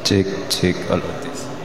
Cek alat tes.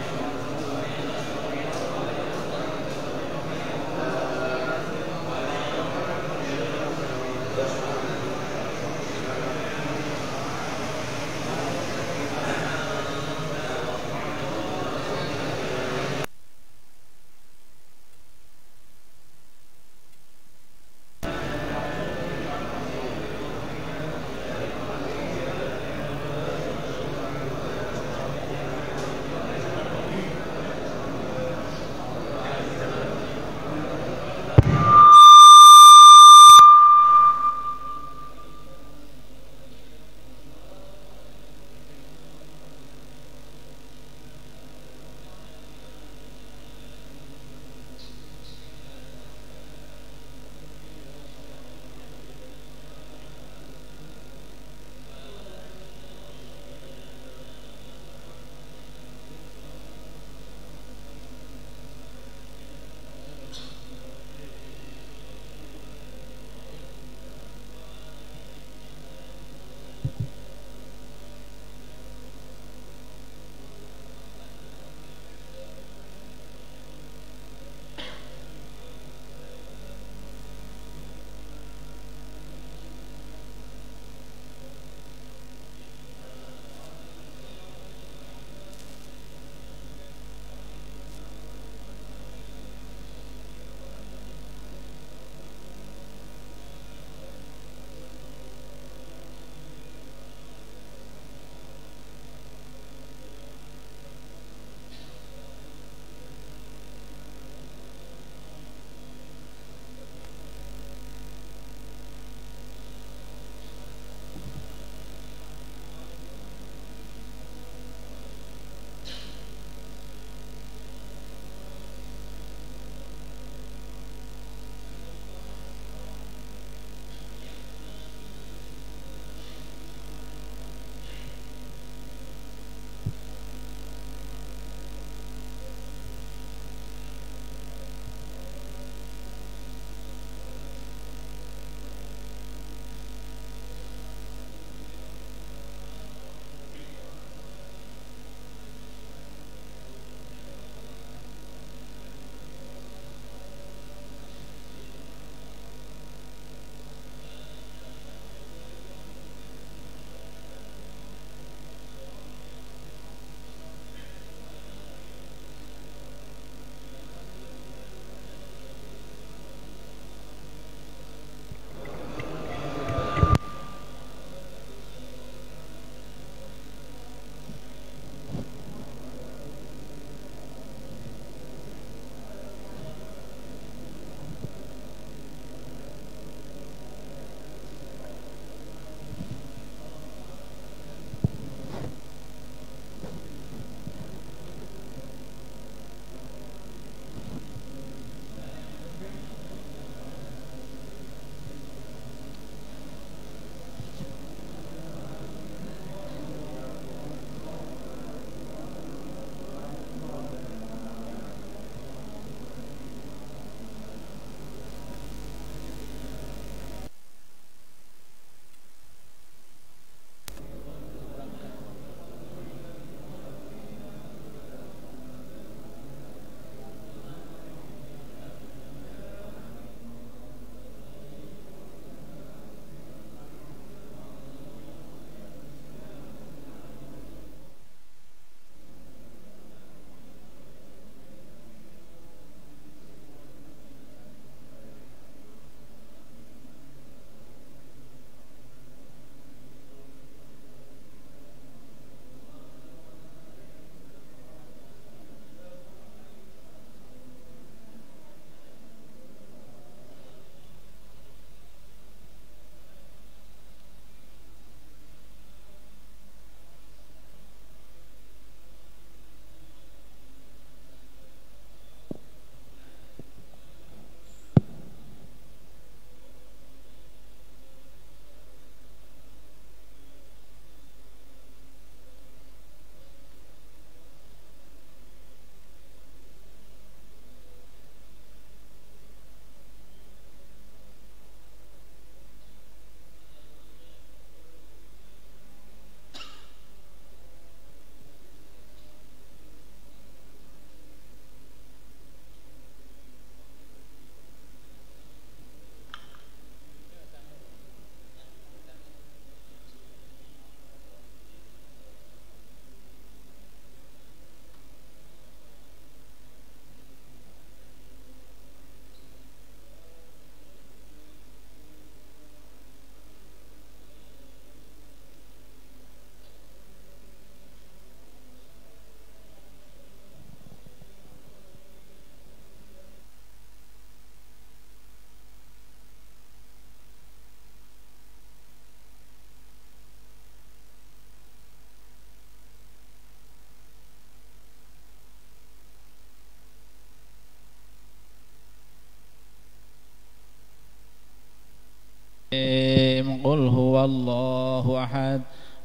قل هو الله أحد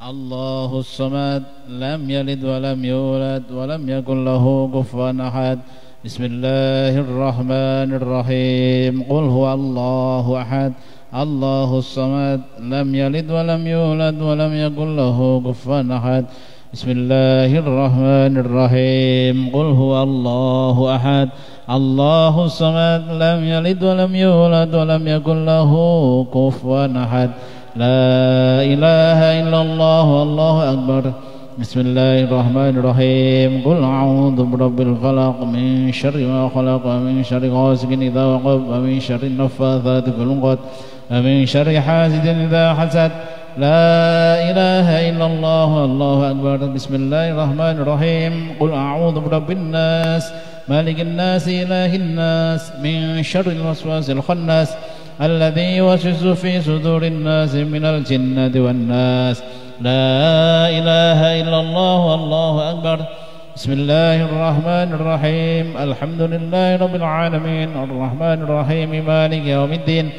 الله الصمد لم يلد ولم يولد ولم يكن له كفوا أحد بسم الله الرحمن الرحيم قل هو الله أحد الله الصمد لم يلد ولم يولد ولم يكن له كفوا أحد بسم الله الرحمن الرحيم قل هو الله أحد الله الصمد لم يلد ولم يولد ولم يكن له كفوا أحد لا إله إلا الله والله أكبر بسم الله الرحمن الرحيم قل أعوذ برب الفلق من شر ما خلق ومن شر غاسق إذا وقب ومن شر النفاثات في العقد ومن شر حاسد إذا حسد لا إله إلا الله والله أكبر بسم الله الرحمن الرحيم قل أعوذ برب الناس مالك الناس إله الناس من شر الوسواس الخناس الذي يوسوس في صدور الناس من الجنة والناس لا إله إلا الله والله أكبر بسم الله الرحمن الرحيم الحمد لله رب العالمين الرحمن الرحيم مالك يوم الدين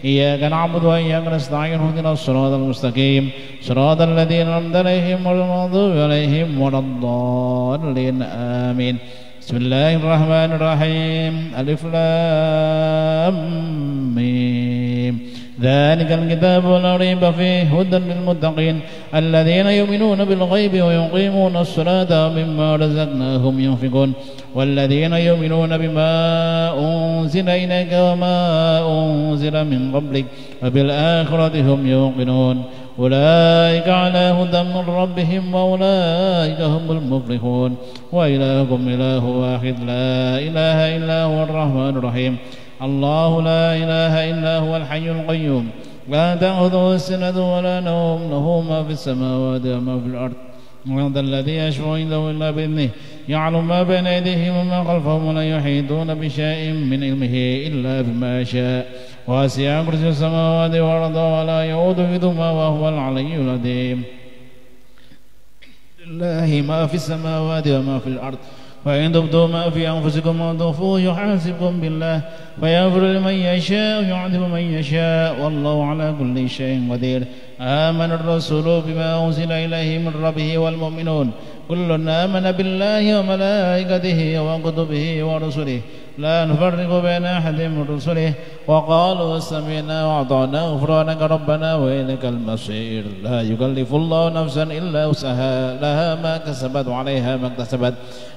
إياك نعبد وإياك نستعين اهدنا الصراط المستقيم صراط الذين أنعمت عليهم غير المغضوب عليهم ولا الضالين آمين بسم الله الرحمن الرحيم ألف لام ميم ذلك الكتاب لا ريب فيه هدى للمتقين الذين يؤمنون بالغيب ويقيمون الصلاة ومما رزقناهم ينفقون والذين يؤمنون بما أنزل إليك وما أنزل من قبلك وبالآخرة هم يوقنون أولئك على هدى من ربهم وأولئك هم المفلحون وإلهكم إله واحد لا إله إلا هو الرحمن الرحيم الله لا إله إلا هو الحي القيوم لا تأخذه سنة ولا نوم له ما في السماوات وما في الأرض من ذا الذي يشفع عنده إلا بإذنه يعلم ما بين أيديهم وما خلفهم ولا يحيطون بشيء من علمه إلا بما شاء وسع كرسي السماوات والأرض ولا يؤوده حفظهما وهو العلي العظيم لله ما في السماوات وما في الأرض وإن تبدوا ما في أنفسكم وتخفوه يحاسبكم بالله فيغفر لمن يشاء ويعذب من يشاء والله على كل شيء قدير آمن الرسول بما أنزل إليه من ربه والمؤمنون كل آمن بالله وملائكته وكتبه ورسله لا نفرق بين أحد من رسله وقالوا سمعنا وأطعنا غفرانك ربنا وإليك المصير لا يكلف الله نفسا إلا وسعها لها ما كسبت وعليها ما اكتسبت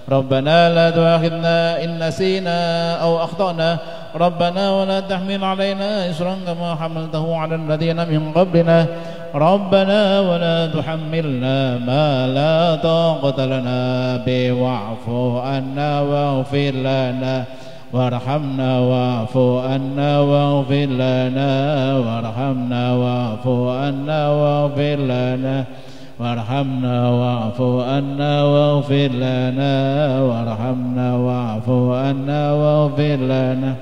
ربنا لا تؤاخذنا إن نسينا أو أخطأنا ربنا ولا تحمل علينا إصرا كما حملته على الذين من قبلنا ربنا ولا تحملنا ما لا طاقة لنا به واعف عنا واغفر لنا وارحمنا واعف عنا واغفر لنا وارحمنا واعف عنا واغفر لنا وارحمنا واعف عنا واغفر لنا وارحمنا واعف عنا واغفر لنا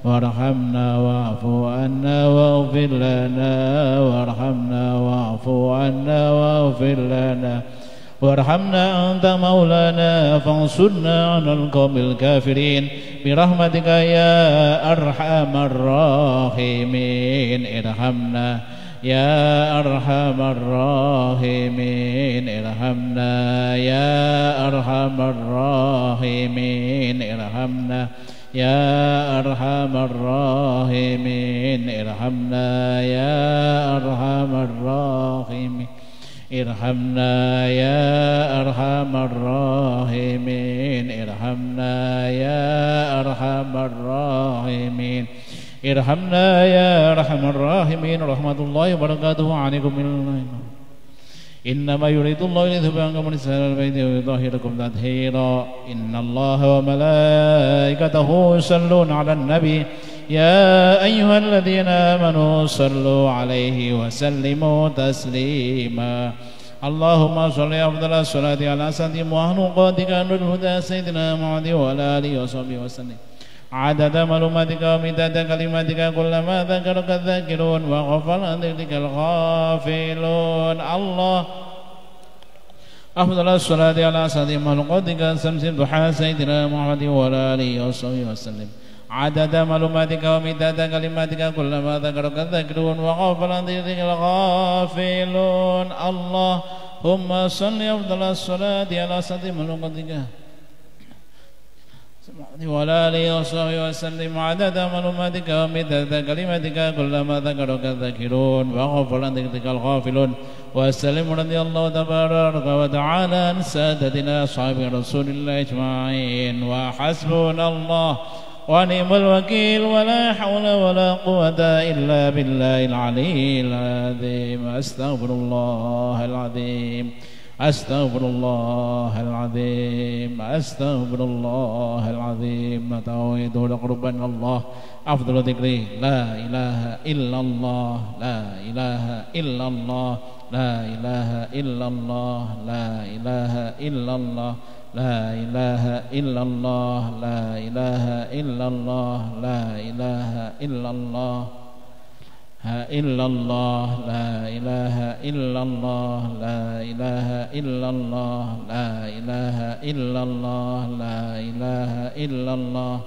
وارحمنا واعف عنا واغفر لنا وارحمنا واعف عنا واغفر لنا وارحمنا أنت مولانا فانصرنا على القوم الكافرين برحمتك يا أرحم الراحمين ارحمنا يا أرحم الراحمين ارحمنا يا أرحم الراحمين ارحمنا يا أرحم الراحمين ارحمنا يا أرحم الراحمين ارحمنا يا أرحم الراحمين ارحمنا يا أرحم الراحمين ارحمنا يا أرحم الراحمين رحمة الله وبركاته عليكم إنما يريد الله ليذهب عنكم الرجس أهل البيت ويطهركم تطهيرا إن الله وملائكته يصلون على النبي يا أيها الذين آمنوا صلوا عليه وسلموا تسليما اللهم صل أفضل الصلاة على سيدنا ومخلوقاتك نور الهدى سيدنا محمد وعلى آله وصحبه وسلم عدد معلوماتك ومداد كلماتك كلما ذكرك الذاكرون وغفل عن ذكرك الغافلون الله أفضل الصلاة على سيدنا ومخلوقاتك شمس الضحى سيدنا محمد وعلى آله وصحبه وسلم عدد معلوماتك ومداد كلماتك كلما ذكرك الذاكرون وغفل عن ذكرك الغافلون اللهم صل أفضل الصلاة على سيدنا ملوكتك وعلى آله وصحبه وسلم عدد معلوماتك ومداد كلماتك كلما ذكرك الذاكرون وغفل عن ذكرك الغافلون وسلم رضي الله تبارك وتعالى عن سادتنا أصحاب رسول الله أجمعين وحسبنا الله ونعم الوكيل ولا حول ولا قوة إلا بالله العلي العظيم أستغفر الله العظيم أستغفر الله العظيم أستغفر الله العظيم توحيد قربنا الله أفضل ذكري لا إله إلا الله لا إله إلا الله لا إله إلا الله لا إله إلا الله لا إله إلا الله لا إله إلا الله لا إله إلا الله إلا الله لا إله إلا الله لا إله إلا الله لا إله إلا الله لا إله إلا الله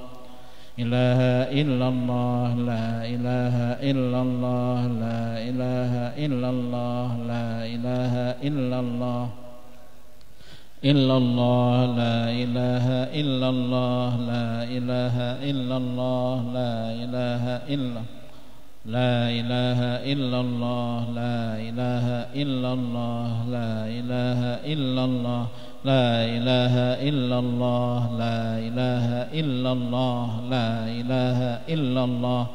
إله إلا الله لا إله إلا الله لا إله إلا الله لا إله إلا الله إلا الله لا إله إلا الله لا إله إلا الله لا إله إلا لا إله إلا الله لا إله إلا الله لا إله إلا الله لا إله إلا الله لا إله إلا الله لا إله إلا الله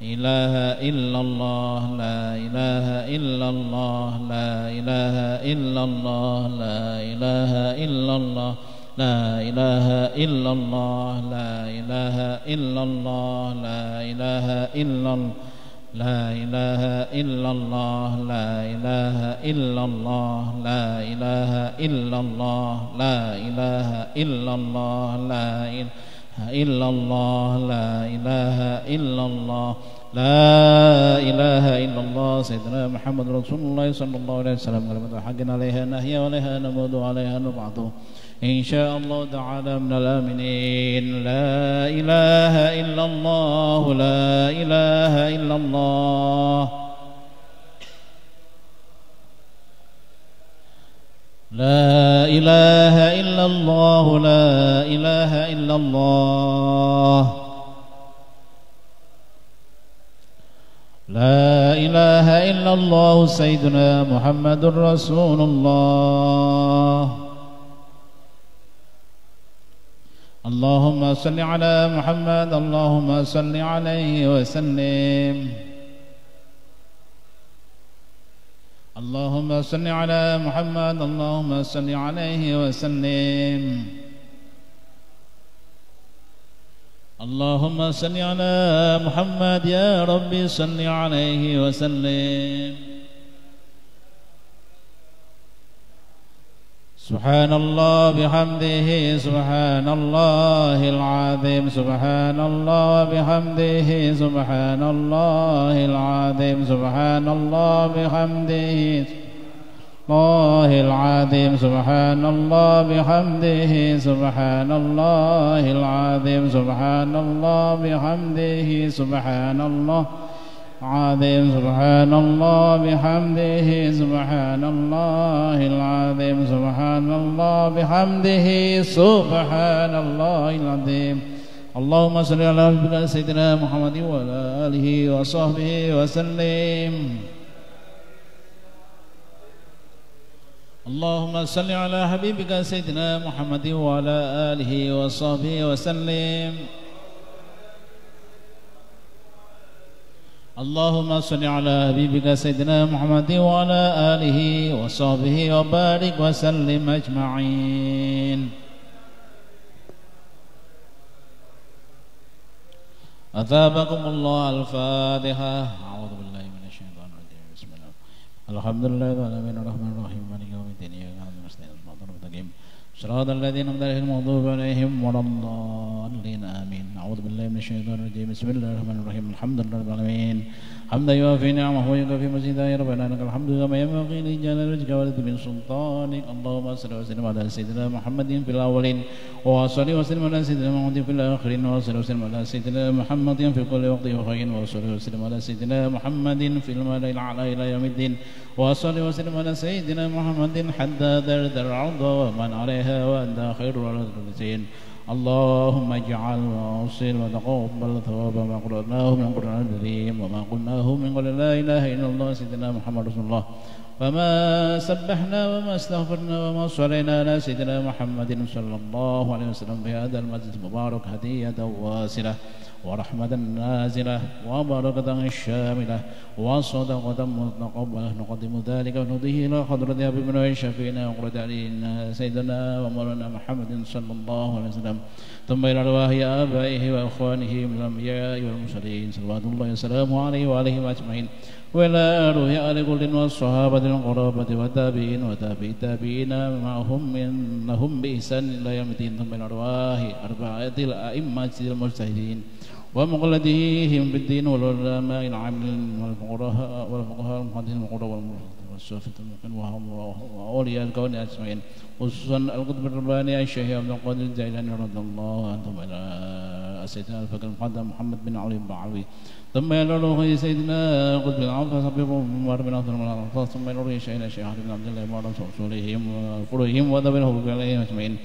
إله إلا الله لا إله إلا الله لا إله إلا الله لا إله إلا الله لا إله إلا الله لا إله إلا الله لا إله إلا الله لا إله إلا الله لا إله إلا الله لا إله إلا الله لا إله إلا الله لا إله إلا الله لا إله إلا الله لا إله إلا الله سيدنا محمد رسول الله صلى الله عليه وسلم كلمة حق عليها نحيا وعليها نموت وعليها نبعث إن شاء الله تعالى من الآمنين لا إله إلا الله لا إله إلا الله لا إله إلا الله لا إله إلا الله لا إله إلا الله سيدنا محمد رسول الله اللهم صل على محمد اللهم صل عليه وسلم اللهم صل على محمد اللهم صل عليه وسلم اللهم صل على محمد يا ربي صل عليه وسلم سبحان الله بحمده سبحان الله العظيم سبحان الله بحمده سبحان الله العظيم سبحان الله بحمده الله العظيم سبحان الله بحمده سبحان الله العظيم سبحان الله بحمده سبحان الله العظيم سبحان الله بحمده سبحان الله العظيم سبحان الله بحمده سبحان الله العظيم اللهم صل على سيدنا محمد وعلى آله وصحبه وسلم اللهم صل على حبيبك سيدنا محمد وعلى آله وصحبه وسلم اللهم صل على حبيبك سيدنا محمد وعلى آله وصحبه وبارك وسلم أجمعين أثابكم الله الفاتحة أعوذ بالله من الشيطان الرجيم بسم الله الحمد لله العالمين الرحمن الرحيم مالك يوم الدين إياك نعبد وإياك نستعين صراط الذين أنعمت عليهم غير المغضوب عليهم ولا الضالين آمين أعوذ بالله من الشيطان الرجيم بسم الله الرحمن الرحيم الحمد لله رب العالمين حمدا يوافي نعمه ويكفي مزيدا يا ربنا لك الحمد كما ينبغي لجلال وجهك ولعظيم سلطانك اللهم صل وسلم على سيدنا محمد في الأولين وصل وسلم على سيدنا محمد في الآخرين وصل وسلم على سيدنا محمد في كل وقت وحين وصل وسلم على سيدنا محمد في الملأ الأعلى إلى يوم الدين وصل وسلم على سيدنا محمد حتى درد العرض ومن عليها وأنت خير الرازقين اللهم اجعل واوصل وتقبل ثواب ما قرأناه من القرآن الكريم وما قلناه من قول لا إله إلا الله سيدنا محمد رسول الله وما سبحنا وما استغفرنا وما صلينا على سيدنا محمد صلى الله عليه وسلم في هذا المسجد المبارك هدية واصلة ورحمة نازلة وبركة الشاملة وصدقة متقبلة نقدم ذلك ونهديه إلى حضرة حبيبنا وشفينا وقرة علينا سيدنا ومولانا محمد صلى الله عليه وسلم ثم إلى أرواح آبائه وإخوانه من الأنبياء والمرسلين صلوات الله وسلامه عليه وعليهم أجمعين وإلى أرواح آل كل والصحابة القرابة والتابعين وتابعي التابعين معهم منهم بإحسان إلى يوم الدين ثم إلى أرواح أربعة الأئمة المجتهدين ومقلديهم في الدين والعلماء العاملين والفقهاء المحدثين والقراء والصوفية وأولياء الكون أجمعين خصوصا القطب الرباني الشيخ عبد القادر الجيلاني رضي الله عنه إلى سيدنا الفقيه المقدم محمد بن علي البعوي ثم إلى روح سيدنا قطب العرب صبيب عمر بن عبد الله ثم إلى روح شيخنا الشيخ بن عبد الله وعلى رسولهم وفروعهم وذوي الحقوق عليهم أجمعين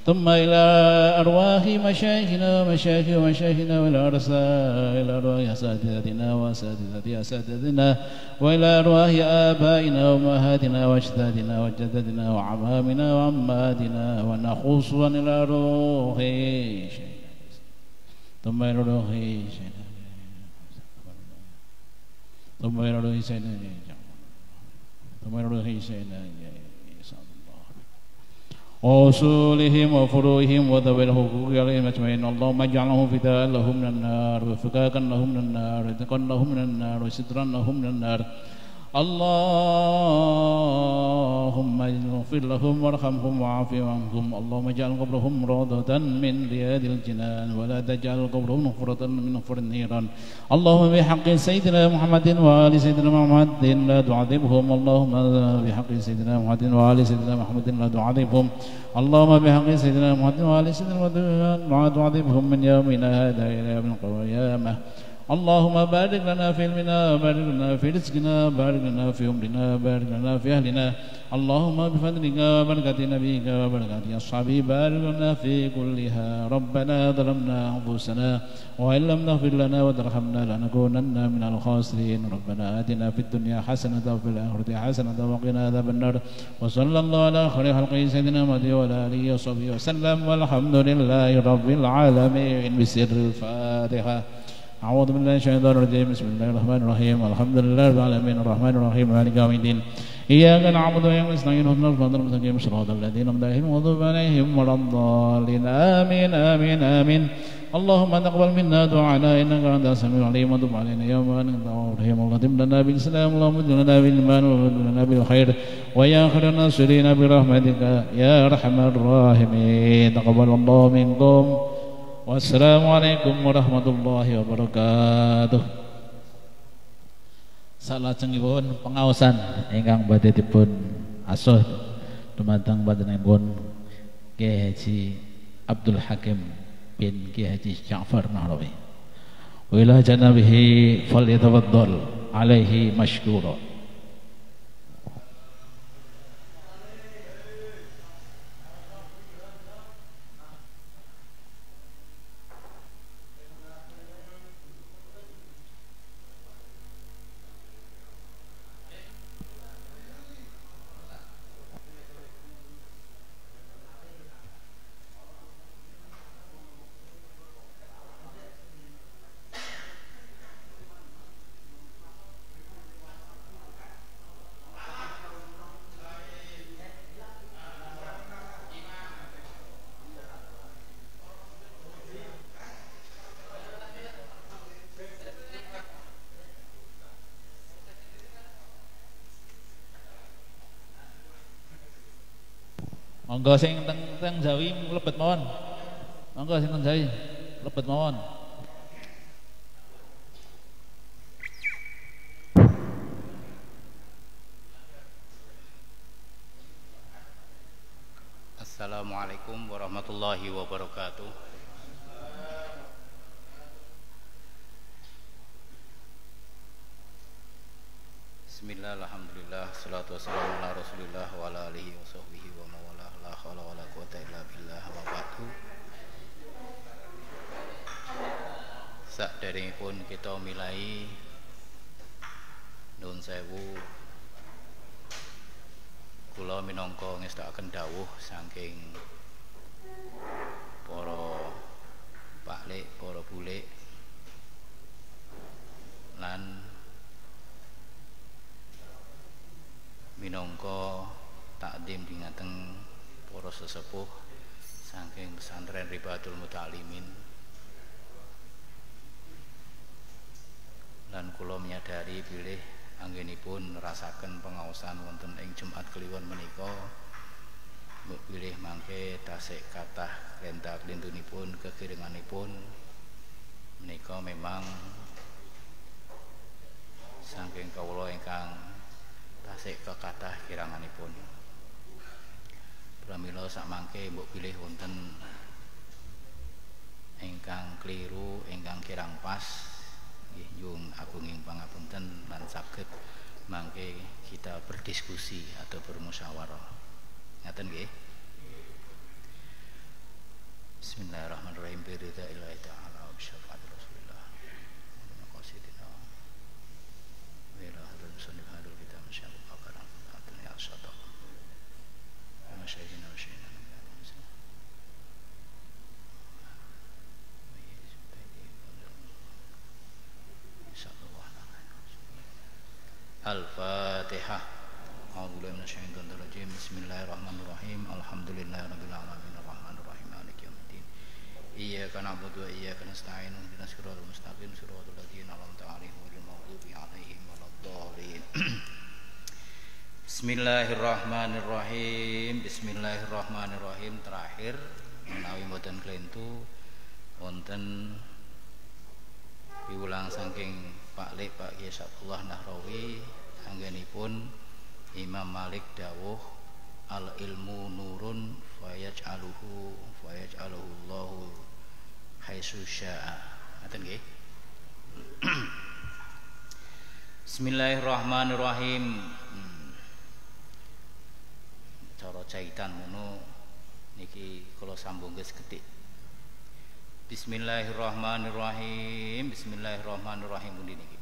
ثم إلى أرواح مشايخنا ومشايخنا وإلى أرواح أساتذتنا وأساتذة أساتذتنا وإلى أرواح آبائنا وأمهاتنا وأجدادنا وجدتنا وعمامنا وعماتنا ونخص إلى روح ثم إلى روح ثم إلى روح ثم إلى روح وأصولهم وفروعهم وذوي الحقوق عليهم أجمعين اللهم اجعلهم فداء لهم من النار وفكاكا لهم من النار واتقا لهم من النار وسترا لهم من النار اللهم اغفر لهم وارحمهم وعافهم عنهم اللهم اجعل قبرهم روضة من رياض الجنان ولا تجعل قبرهم نفرة من نفر النيران اللهم بحق سيدنا محمد وآل سيدنا محمد لا تعذبهم اللهم بحق سيدنا محمد وآل سيدنا محمد لا تعذبهم اللهم بحق سيدنا محمد وآل سيدنا محمد لا تعذبهم من يومنا هذا إلى يوم القيامة اللهم بارك لنا في علمنا بارك لنا في رزقنا بارك لنا في عمرنا بارك لنا في أهلنا اللهم بفضلك وبركة نبيك وبركة أصحابه بارك لنا في كلها ربنا ظلمنا أنفسنا وإن لم تغفر لنا وترحمنا لنكونن من الخاسرين ربنا آتنا في الدنيا حسنة وفي الآخرة حسنة وقنا عذاب النار وصلى الله على خير خلقه سيدنا محمد وعلى آله وصحبه وسلم والحمد لله رب العالمين بسر الفاتحة أعوذ بالله من الشيطان الرجيم بسم الله الرحمن الرحيم الحمد لله رب العالمين الرحمن الرحيم مالك يوم الدين إياك نعبد وإياك نستعين اهدنا الصراط المستقيم صراط الذين أنعمت عليهم غير المغضوب عليهم ولا الضالين آمين آمين آمين اللهم تقبل منا دعاءنا إنك أنت السميع العليم وتب علينا يا مولانا إنك التواب الرحيم وختم لنا بالإسلام اللهم اجعل لنا بالإيمان واغفر لنا بالخير ويا خير الناصرين برحمتك يا أرحم الراحمين تقبل الله منكم. Wassalamualaikum warahmatullahi wabarakatuh. Salajengipun pengaosan ingkang badhe dipun asuh dumateng panjenenganipun Kyai Haji Abdul Hakim bin Kyai Haji Ja'far Nahrawi. Wa ila janabihi falyatafaddal alaihi mashkura. Monggo sing teng Jawi lebet mawon. Monggo sing teng Jawi lebet mawon. Assalamualaikum warahmatullahi wabarakatuh. Bismillah, alhamdulillah, salatu wassalamu ala rasulillah wa ala alihi wa sahbihi wa mawalah, la hawla wa la quwata illa billah wa ba'du. Sakderengipun kita milai nuwun sewu, kula minangka ngestakaken dawuh saking para paklik, para bulik lan minangka takdim dingateng para sesepuh saking pesantren Ribatul Muta'alimin. Lan kula menyadari bilih anggenipun nerasaken pengaosan wonten ing Jumat Kliwon menika, mbok bilih mangke tasih kathah klenta-klintunipun kegiringanipun menika memang saking kawula ingkang tasih kekathah kiranganipun. Pramila sakmangke mbok bilih wonten ingkang kliru, ingkang kirang pas, nggih nyuwun agunging pangapunten lan saged mangke kita berdiskusi atau bermusyawarah. Ngaten nggih. Bismillahirrahmanirrahim. Biridza'illahi ta'ala wa bisyafaati Rasulillah. Maqasidina wa ila hadratil musannif hadul kitab masyaallah bakaran atun ya syata. Masyayina wa syayina. Al-Fatihah. A'udzubillahi minasyaitonir rajim. Bismillahirrahmanirrahim. Alhamdulillahirabbil alamin arrahmanir rahim maliki yaumiddin. Iyyaka na'budu wa iyyaka nasta'in. Ihdinas siratal mustaqim siratal ladzina an'amta 'alaihim ghairil maghdubi 'alaihim waladdallin. Bismillahirrahmanirrahim. Bismillahirrahmanirrahim. Terakhir menawi mboten klentu wonten piwulang saking Pak Lek Pak Kiai Saifullah Nahrawi anggenipun Imam Malik dawuh al ilmu nurun fayaj'aluhu Allahu haitsu syaa. Ngaten nggih. Bismillahirrahmanirrahim. Cara caitan ngono niki kula sambungke seketik. Bismillahirrahmanirrahim. Bismillahirrahmanirrahim pundi niki.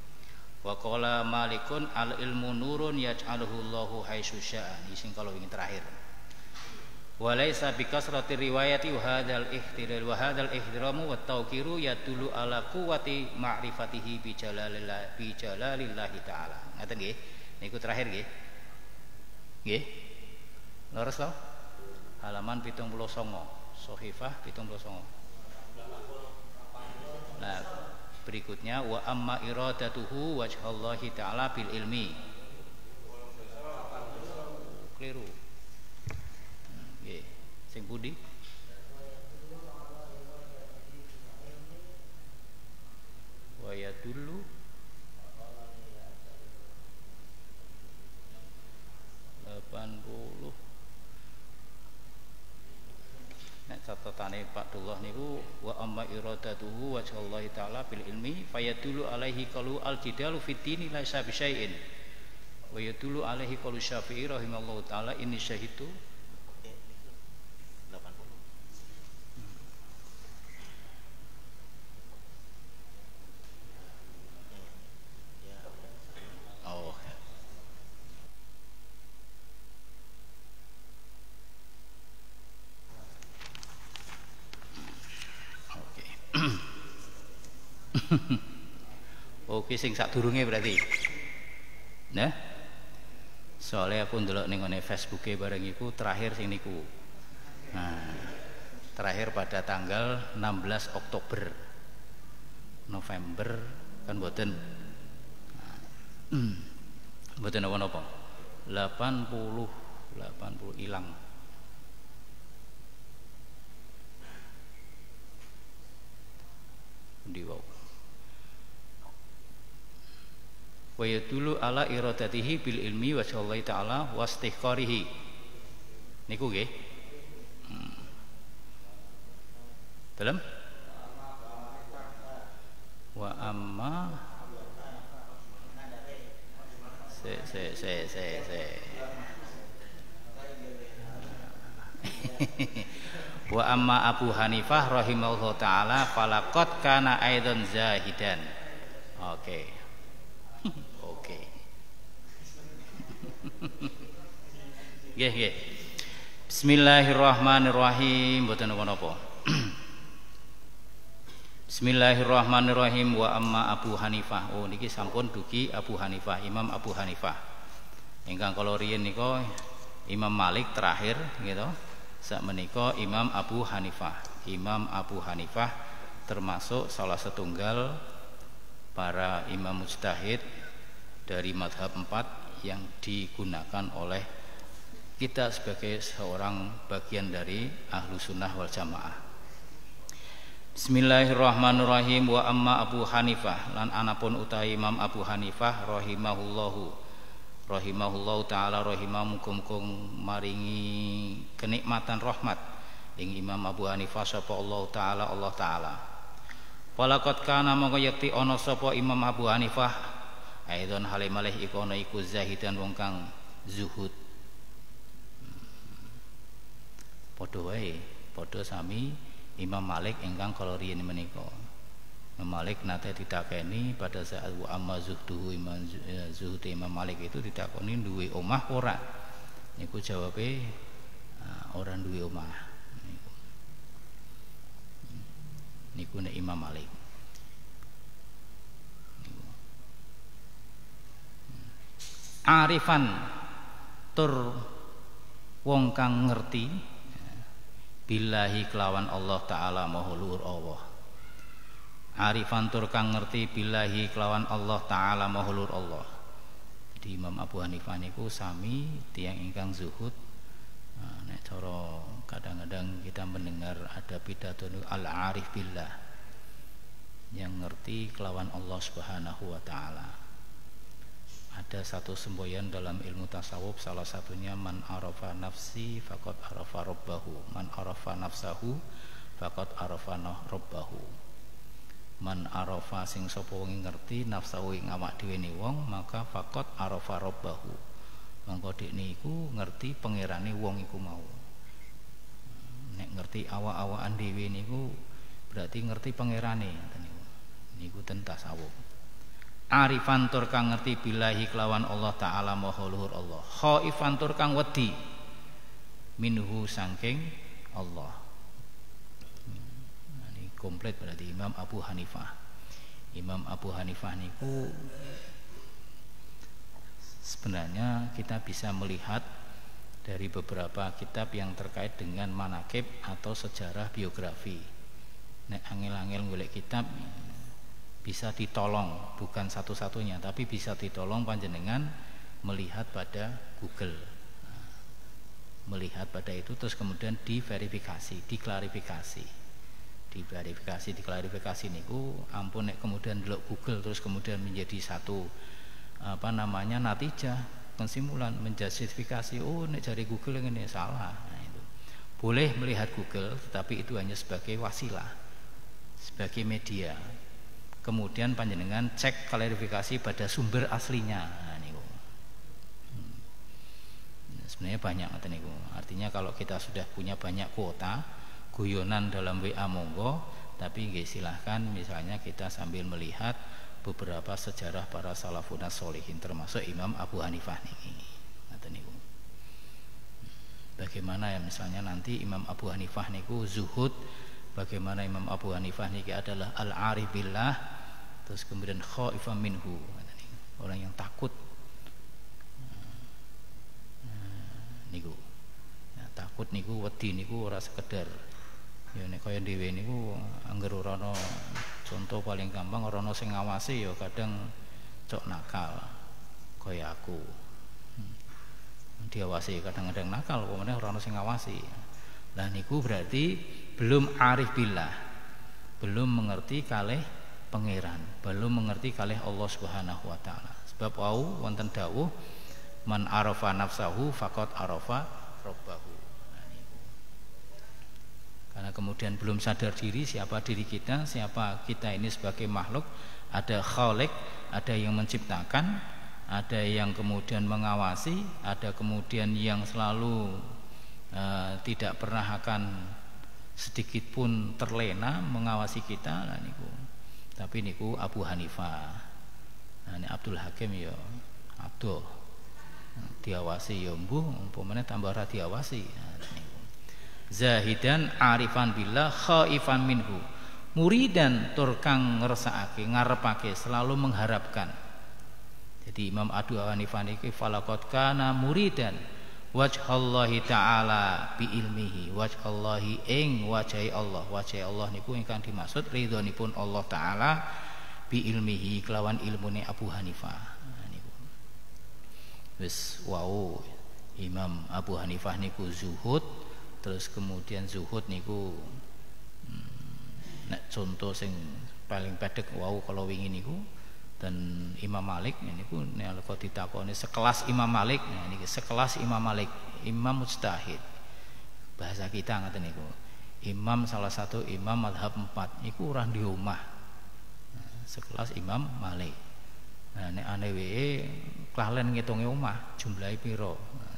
Wa qala malikun al ilmu nurun yaj'aluhu Allahu haitsu syaa. Sing kala wingi terakhir. Wa laisa bi kasrati riwayati wa hadzal ihtiral wa hadzal ihtiramu wa tawqiru yadullu ala quwwati ma'rifatihi bi jalalillahi ta'ala. Ngaten nggih. Niku terakhir nggih. Nggih. Leres to? Halaman 79. Shahifah 79. Nah, berikutnya wa amma iradatuhu wajhallahi ta'ala bil ilmi. Keliru. Nggih, sing pundi? Wa yadullu 80. Nek catatane Pak Dullah niku wa amma iradatuhu wajhallahi ta'ala bil ilmi fayadullu alaihi qalu al jidalu fid dini laisa bi syai'in wa yadullu alaihi qalu Syafi'i rahimallahu ta'ala inni syahidu 80. Oh. Oke, sing sadurunge berarti. Nah. Soalnya aku ndelok ning ngene Facebooke bareng iku terakhir sing niku. Nah, terakhir pada tanggal 16 Oktober. November kan mboten. Mboten napa-napa. 80 ilang. Di wau. Wa yadullu ala iradatihi bil ilmi wa sallallahu ta'ala wastihqarihi. Niku nggih. Dalam wa amma se wa amma Abu Hanifah rahimahullah taala falaqad kana aidan zahidan. Oke. Oke. Nggih. Bismillahirrahmanirrahim. Mboten napa-napa. Bismillahirrahmanirrahim. Wa amma Abu Hanifah. Oh niki sampun dugi Abu Hanifah, Imam Abu Hanifah. Ingkang kala riyen nika Imam Malik terakhir gitu. Sakmenika Imam Abu Hanifah. Imam Abu Hanifah termasuk salah setunggal para imam mujtahid dari mazhab 4 yang digunakan oleh kita sebagai seorang bagian dari ahlu sunnah wal jamaah. Bismillahirrahmanirrahim. Wa amma Abu Hanifah lan anapun utawi Imam Abu Hanifah rahimahullahu taala muga-muga maringi kenikmatan rahmat ing Imam Abu Hanifah sapa Allah taala. Walaqad kana mongko yakti ana sapa Imam Abu Hanifah aidon halimalih iku ana iku zahidan wong kang zuhud. Padha sami Imam Malik ingkang kala riyen menika. Imam Malik nate ditakeni pada saat wa amma zuhduhu zuhud Imam Malik itu ditakoni duwe omah ora. Niku jawabe ora duwe omah. Niku nek Imam Malik. Arifan tur wong kang ngerti billahi kelawan Allah taala maha luhur Allah. Arifan tur kang ngerti billahi kelawan Allah taala maha luhur Allah. Jadi Imam Abu Hanifah niku sami tiyang ingkang zuhud. Nek cara kadang-kadang kita mendengar ada pidato al-arif billah yang ngerti kelawan Allah Subhanahu wa taala. Ada satu semboyan dalam ilmu tasawuf, salah satunya man arafa nafsi faqad arafa rabbahu, man arafa nafsahu faqad arafa rabbahu. Man arafa sing sapa wong ngerti nafsahu ing awak dhewe ne wong, maka faqad arafa rabbahu. Mangko dekne iku ngerti pangerane wong iku mau. Nek ngerti awak-awakan dhewe niku berarti ngerti pangerane ngoten niku. Niku ten tasawuf. Arifan tur kang ngerti billahi kelawan Allah taala maha luhur Allah. Khaifan tur kang wedi minhu saking Allah. Ini komplit berarti Imam Abu Hanifah. Imam Abu Hanifah niku sebenarnya kita bisa melihat dari beberapa kitab yang terkait dengan manakib atau sejarah biografi. Nek angel-angel golek kitab bisa ditolong, bukan satu-satunya, tapi bisa ditolong panjenengan melihat pada Google. Melihat pada itu terus kemudian diverifikasi, diklarifikasi niku ampun nek kemudian delok Google terus kemudian menjadi satu natijah, kesimpulan, menjustifikasi nek jari Google ini salah. Nah, itu boleh melihat Google, tetapi itu hanya sebagai wasilah, sebagai media. Kemudian panjenengan cek klarifikasi pada sumber aslinya. Nah, niku. Sebenarnya banyak ngoten niku. Artinya kalau kita sudah punya banyak kuota, guyonan dalam WA monggo, tapi nggih silahkan misalnya kita sambil melihat beberapa sejarah para salafun sholihin termasuk Imam Abu Hanifah niki. Ngoten niku. Bagaimana ya misalnya nanti Imam Abu Hanifah niku zuhud, bagaimana Imam Abu Hanifah niki adalah al-arif billah, terus kemudian khaifan minhu, orang yang takut niku. Nah, takut niku wedi niku ora sekedar ya nek kaya dhewe niku angger ora ana contoh paling gampang ora ana sing ngawasi ya kadang cok nakal kaya aku. Diawasi kadang-kadang nakal kok meneh ora ana sing ngawasi. Lah niku berarti belum arif billah, belum mengerti kalih pangeran, belum mengerti kalih Allah Subhanahu wa taala. Sebab wau wonten dawuh man arafa nafsahu faqad arafa rabbahu. Nah, niku. Karena kemudian belum sadar diri siapa diri kita, siapa kita ini sebagai makhluk. Ada khalik, ada yang menciptakan, ada yang kemudian mengawasi, ada kemudian yang selalu tidak pernah akan sedikit pun terlena mengawasi kita. Nah, niku. Tapi niku Abu Hanifah. Nah, ini Abdul Hakim ya Abdul diawasi ya mbuh umpamane tambah ra diawasi. Nah, niku. Zahidan arifan billah khaifan minhu. Muridan tur kang ngersakake ngarepake selalu mengharapkan. Jadi Imam Abu Hanifah niki falaqad kana muridan wajhallahi ta'ala bi ilmihi. Wajhallahi ing wajahi Allah. Wajahi Allah niku ingkang dimaksud ridhonipun Allah taala bi ilmihi kelawan ilmune Abu Hanifah. Nah, niku. Wis wau Imam Abu Hanifah niku zuhud, terus kemudian zuhud niku nek contoh sing paling pedhek wau kalau wingi niku. Dan Imam Malik niku nalika ditakoni sekelas Imam Malik, nah niki sekelas Imam Malik, imam mujtahid. Bahasa kita ngaten niku. Imam salah satu imam mazhab 4 niku ora di omah. Nah, sekelas Imam Malik. Nah nek ane wae klalen ngitunge omah jumlahe pira. Nah,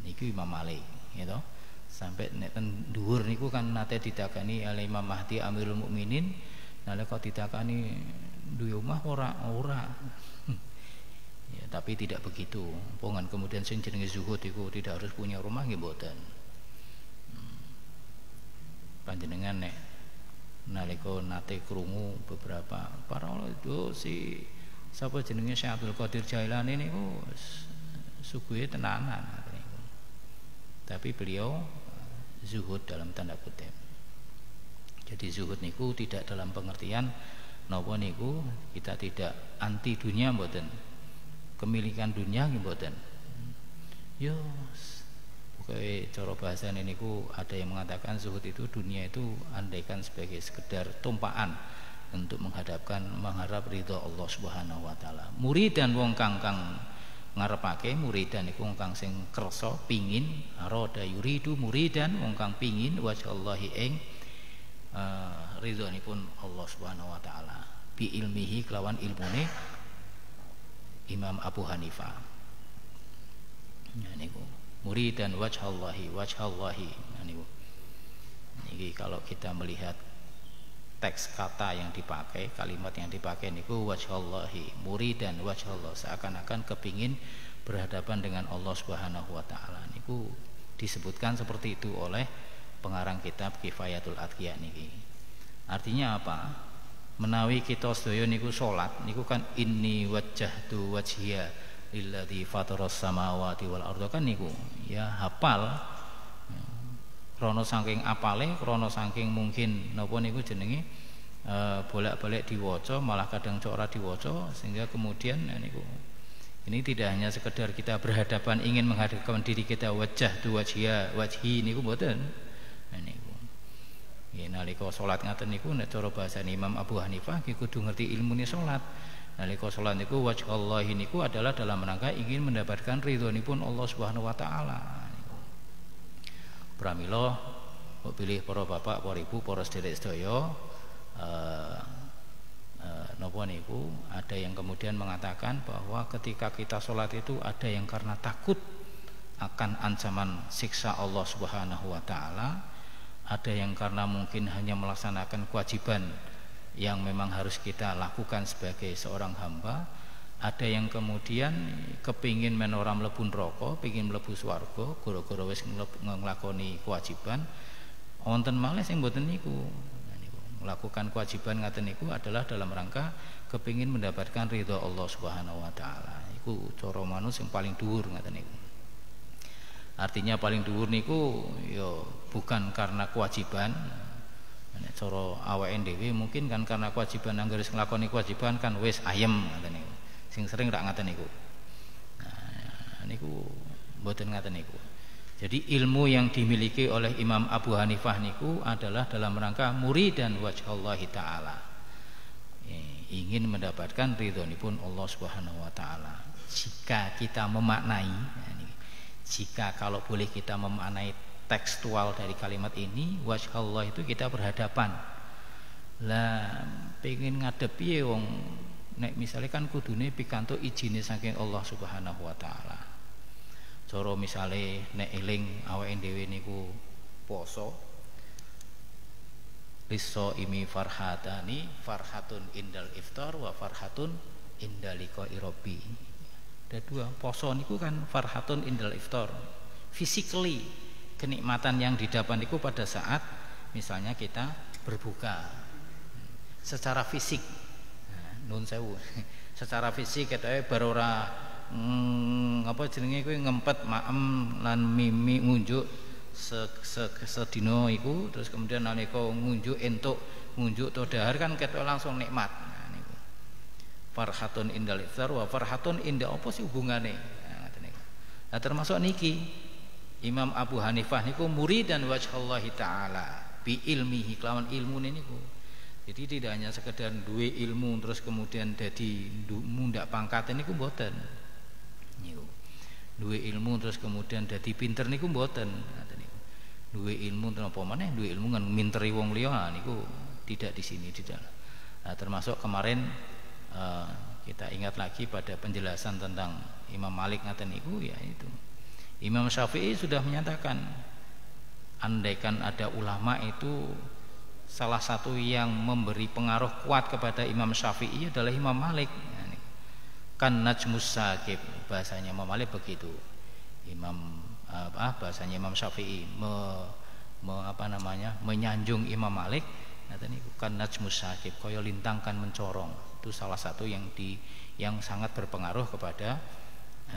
niku Imam Malik, gitu. Sampai nek ten dhuwur niku kan nate didakani oleh Imam Mahdi Amirul Mukminin. Nalika didakani duwe omah ora ya, tapi tidak begitu. Pongan kemudian sing jenenge zuhud iku tidak harus punya rumah nggih mboten. Panjenengan nek nalika nate krungu beberapa para ulama si sapa jenenge Syekh Abdul Qadir Jailani niku suguhe tenanan niku. Tapi beliau zuhud dalam tanda kutip. Jadi zuhud niku tidak dalam pengertian napa niku kita tidak anti dunia mboten. Kemilikan dunia nggih mboten. Yo pokoke cara bahasane niku ada yang mengatakan zuhud itu dunia itu andaikan sebagai sekedar tumpaan untuk mengharap ridha Allah Subhanahu wa taala. Muridan wong kang ngarepake muridan niku wong kang sing kersa pingin arada yuridu muridan wong kang pingin wajhallahi ing ridhonipun Allah Subhanahu wa taala bi ilmihi kelawan ilmune Imam Abu Hanifah. Ya niku muridan wajhallahi nah niku. Niki kalau kita melihat teks kata yang dipakai, kalimat yang dipakai niku wajhallahi muridan wajhallah seakan-akan kepingin berhadapan dengan Allah Subhanahu wa taala. Niku disebutkan seperti itu oleh pengarang kitab Kifayatul Atqiya niki. Artinya apa? Menawi kita sedaya niku salat niku kan inni wajjahtu wajhiya lilladzi fataras samawati wal arda kan niku ya hafal. Krana saking apale, krana saking mungkin napa niku jenenge bolak-balik diwaca malah kadang cok ora diwaca sehingga kemudian niku ini tidak hanya sekedar kita berhadapan ingin menghadapkan diri kita wajjahtu wajhiya wajhi niku mboten. Niku. Ya nalika salat ngaten niku nek cara bahasane Imam Abu Hanifah ki kudu ngerti ilmune salat. Nalika salat niku wajhallahi niku adalah dalam rangka ingin mendapatkan ridhonipun Allah Subhanahu wa taala. Niku. Pramila mbok pilih para bapak, para ibu, para sedherek sedaya napa niku ada yang kemudian mengatakan bahwa ketika kita salat itu ada yang karena takut akan ancaman siksa Allah Subhanahu wa taala. Ada yang karena mungkin hanya melaksanakan kewajiban yang memang harus kita lakukan sebagai seorang hamba. Ada yang kemudian kepingin menora mlebu neraka, pengin mlebu swarga, gara-gara wis nglakoni kewajiban. Wonten malih sing mboten niku. Melakukan kewajiban ngaten niku adalah dalam rangka kepingin mendapatkan ridha Allah Subhanahu wa taala. Iku cara manus yang paling dhuwur ngaten niku. Artinya paling dhuwur niku ya bukan karena kewajiban. Nek cara awake dhewe mungkin kan karena kewajiban anggere nglakoni kewajiban kan wis ayem ngoten niku. Sing sering rak ngaten niku. Nah niku mboten ngaten niku. Jadi ilmu yang dimiliki oleh Imam Abu Hanifah niku adalah dalam rangka muridan wajhallahi taala. Ingin mendapatkan ridhonipun Allah Subhanahu wa taala. Jika kita memaknai jika kalau boleh kita memaknai tekstual dari kalimat ini, wajhallah itu kita berhadapan. Lah pengen ngadepi wong nek misalnya kan kudune pikantuk izine saking Allah Subhanahu wa taala. Cara misale nek eling awake dhewe niku poso, liso imi farhatani, farhatun indal iftar wa farhatun indal liqa'i rabbi. Ada dua, poso niku kan farhatun indal iftar, physically kenikmatan yang didapat niku pada saat misalnya kita berbuka secara fisik. Nun sewu secara fisik ketoke bar ora apa jenenge kuwi ngempet maem lan mimi ngunjuk sedina iku, terus kemudian nalika ngunjuk entuk ngunjuk to dahar kan ketok langsung nikmat. Nah niku farhatun indal iftar wa farhatun inda apa sih hubungane. Nah ngoten niku. Nah termasuk niki Imam Abu Hanifah niku muridan wajhallahi taala bi ilmihi, kelawan ilmune niku. Jadi tidak hanya sekedar duwe ilmu terus kemudian dadi mundak pangkat niku mboten. Niku. Duwe ilmu terus kemudian dadi pinter niku mboten. Duwe ilmu napa maneh duwe ilmu kan minteri wong liya niku tidak di sini tidak. Nah, termasuk kemarin kita ingat lagi pada penjelasan tentang Imam Malik ngaten niku ya itu. Imam Syafi'i sudah menyatakan andaikan ada ulama itu salah satu yang memberi pengaruh kuat kepada Imam Syafi'i adalah Imam Malik. Kan najmus sakib bahasanya Imam Malik begitu. Bahasanya Imam Syafi'i menyanjung Imam Malik. Ngaten niku kan najmus sakib kaya lintang kan mencorong. Itu salah satu yang sangat berpengaruh kepada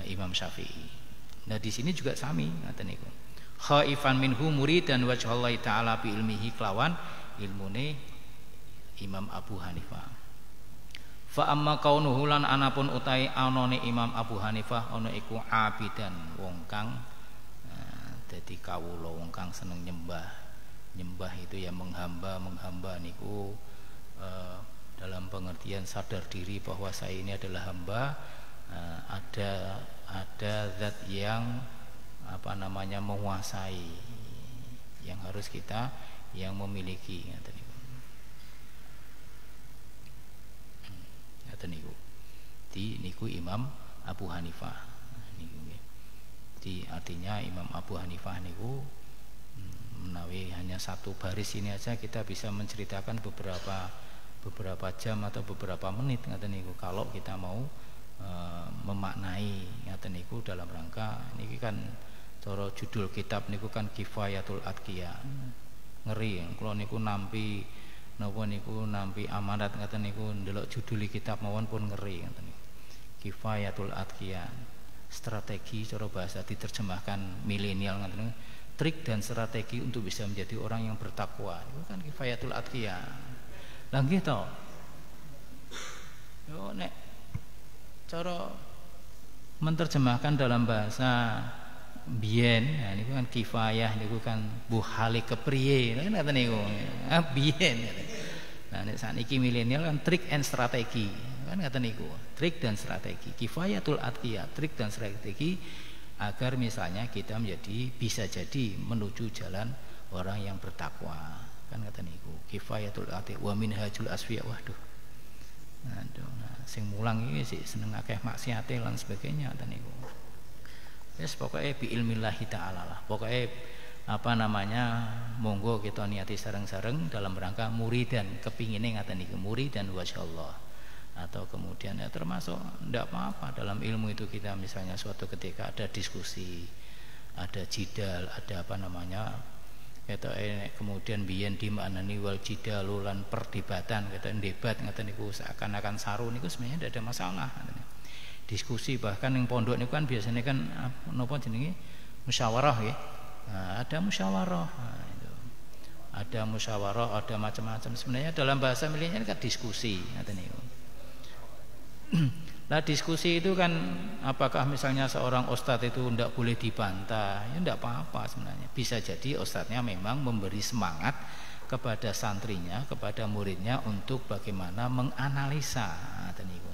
Imam Syafi'i. Nah di sini juga sami ngaten niku. Khaifan minhu muridan wajhallahi ta'ala bi ilmihi kelawan ilmune Imam Abu Hanifah. Fa amma kaunuhu lan anapun utai anane Imam Abu Hanifah ana iku abidan wong kang dadi kawula wong kang seneng nyembah itu ya menghamba niku dalam pengertian sadar diri bahwa saya ini adalah hamba. Ada zat yang menguasai yang harus kita yang memiliki ngaten niku. Niku Imam Abu Hanifah niku. Jadi artinya Imam Abu Hanifah niku menawi hanya satu baris ini aja kita bisa menceritakan beberapa jam atau beberapa menit ngaten niku kalau kita mau memaknai ngaten niku dalam rangka niki kan cara judul kitab niku kan Kifayatul Atqiya. Ngeri kula niku nampi amanat ngaten niku ndelok judul kitab mawon pun ngeri ngaten niku. Kifayatul Atqiya. Strategi cara bahasa diterjemahkan milenial ngaten niku. Trik dan strategi untuk bisa menjadi orang yang bertakwa. Itu kan Kifayatul Atqiya. Lah nggih to. Yo nek cara menerjemahkan dalam bahasa biyen nah niku kan kifayah niku kan buhali kepriye kan ngaten niku biyen. Nah nek saniki milenial kan trik and strategi kan ngaten niku, trik dan strategi. Kifayatul atqiya, trik dan strategi agar misalnya kita bisa jadi menuju jalan orang yang bertakwa kan ngaten niku. Kifayatul atqiya wa minhajul asfiya. Waduh. Nah, sing mulang iki sih seneng akeh maksiate lan sebagainya ngoten niku. Wis pokoke bi ilmillahi taala lah. Pokoke monggo kita niati sareng-sareng dalam rangka muridan kepingine ngaten niku, muridan wajhallah. Atau kemudian ya termasuk ndak apa-apa dalam ilmu itu kita misalnya suatu ketika ada diskusi, ada jidal, ada kemudian biyen dimaknani wal jidalu lan perdebatan debat ngaten niku seakan-akan saru niku sebenarnya tidak ada masalah. Diskusi bahkan yang pondok niku kan biasanya kan napa jenenge musyawarah ya. Nah, ada musyawarah. Nah, itu. Ada musyawarah, ada macam-macam. Sebenarnya dalam bahasa milenial kan diskusi ngaten niku. Nah diskusi itu kan apakah misalnya seorang ustadz itu tidak boleh dibantah ya tidak apa-apa sebenarnya. Bisa jadi ustadznya memang memberi semangat kepada santrinya, kepada muridnya untuk bagaimana menganalisa.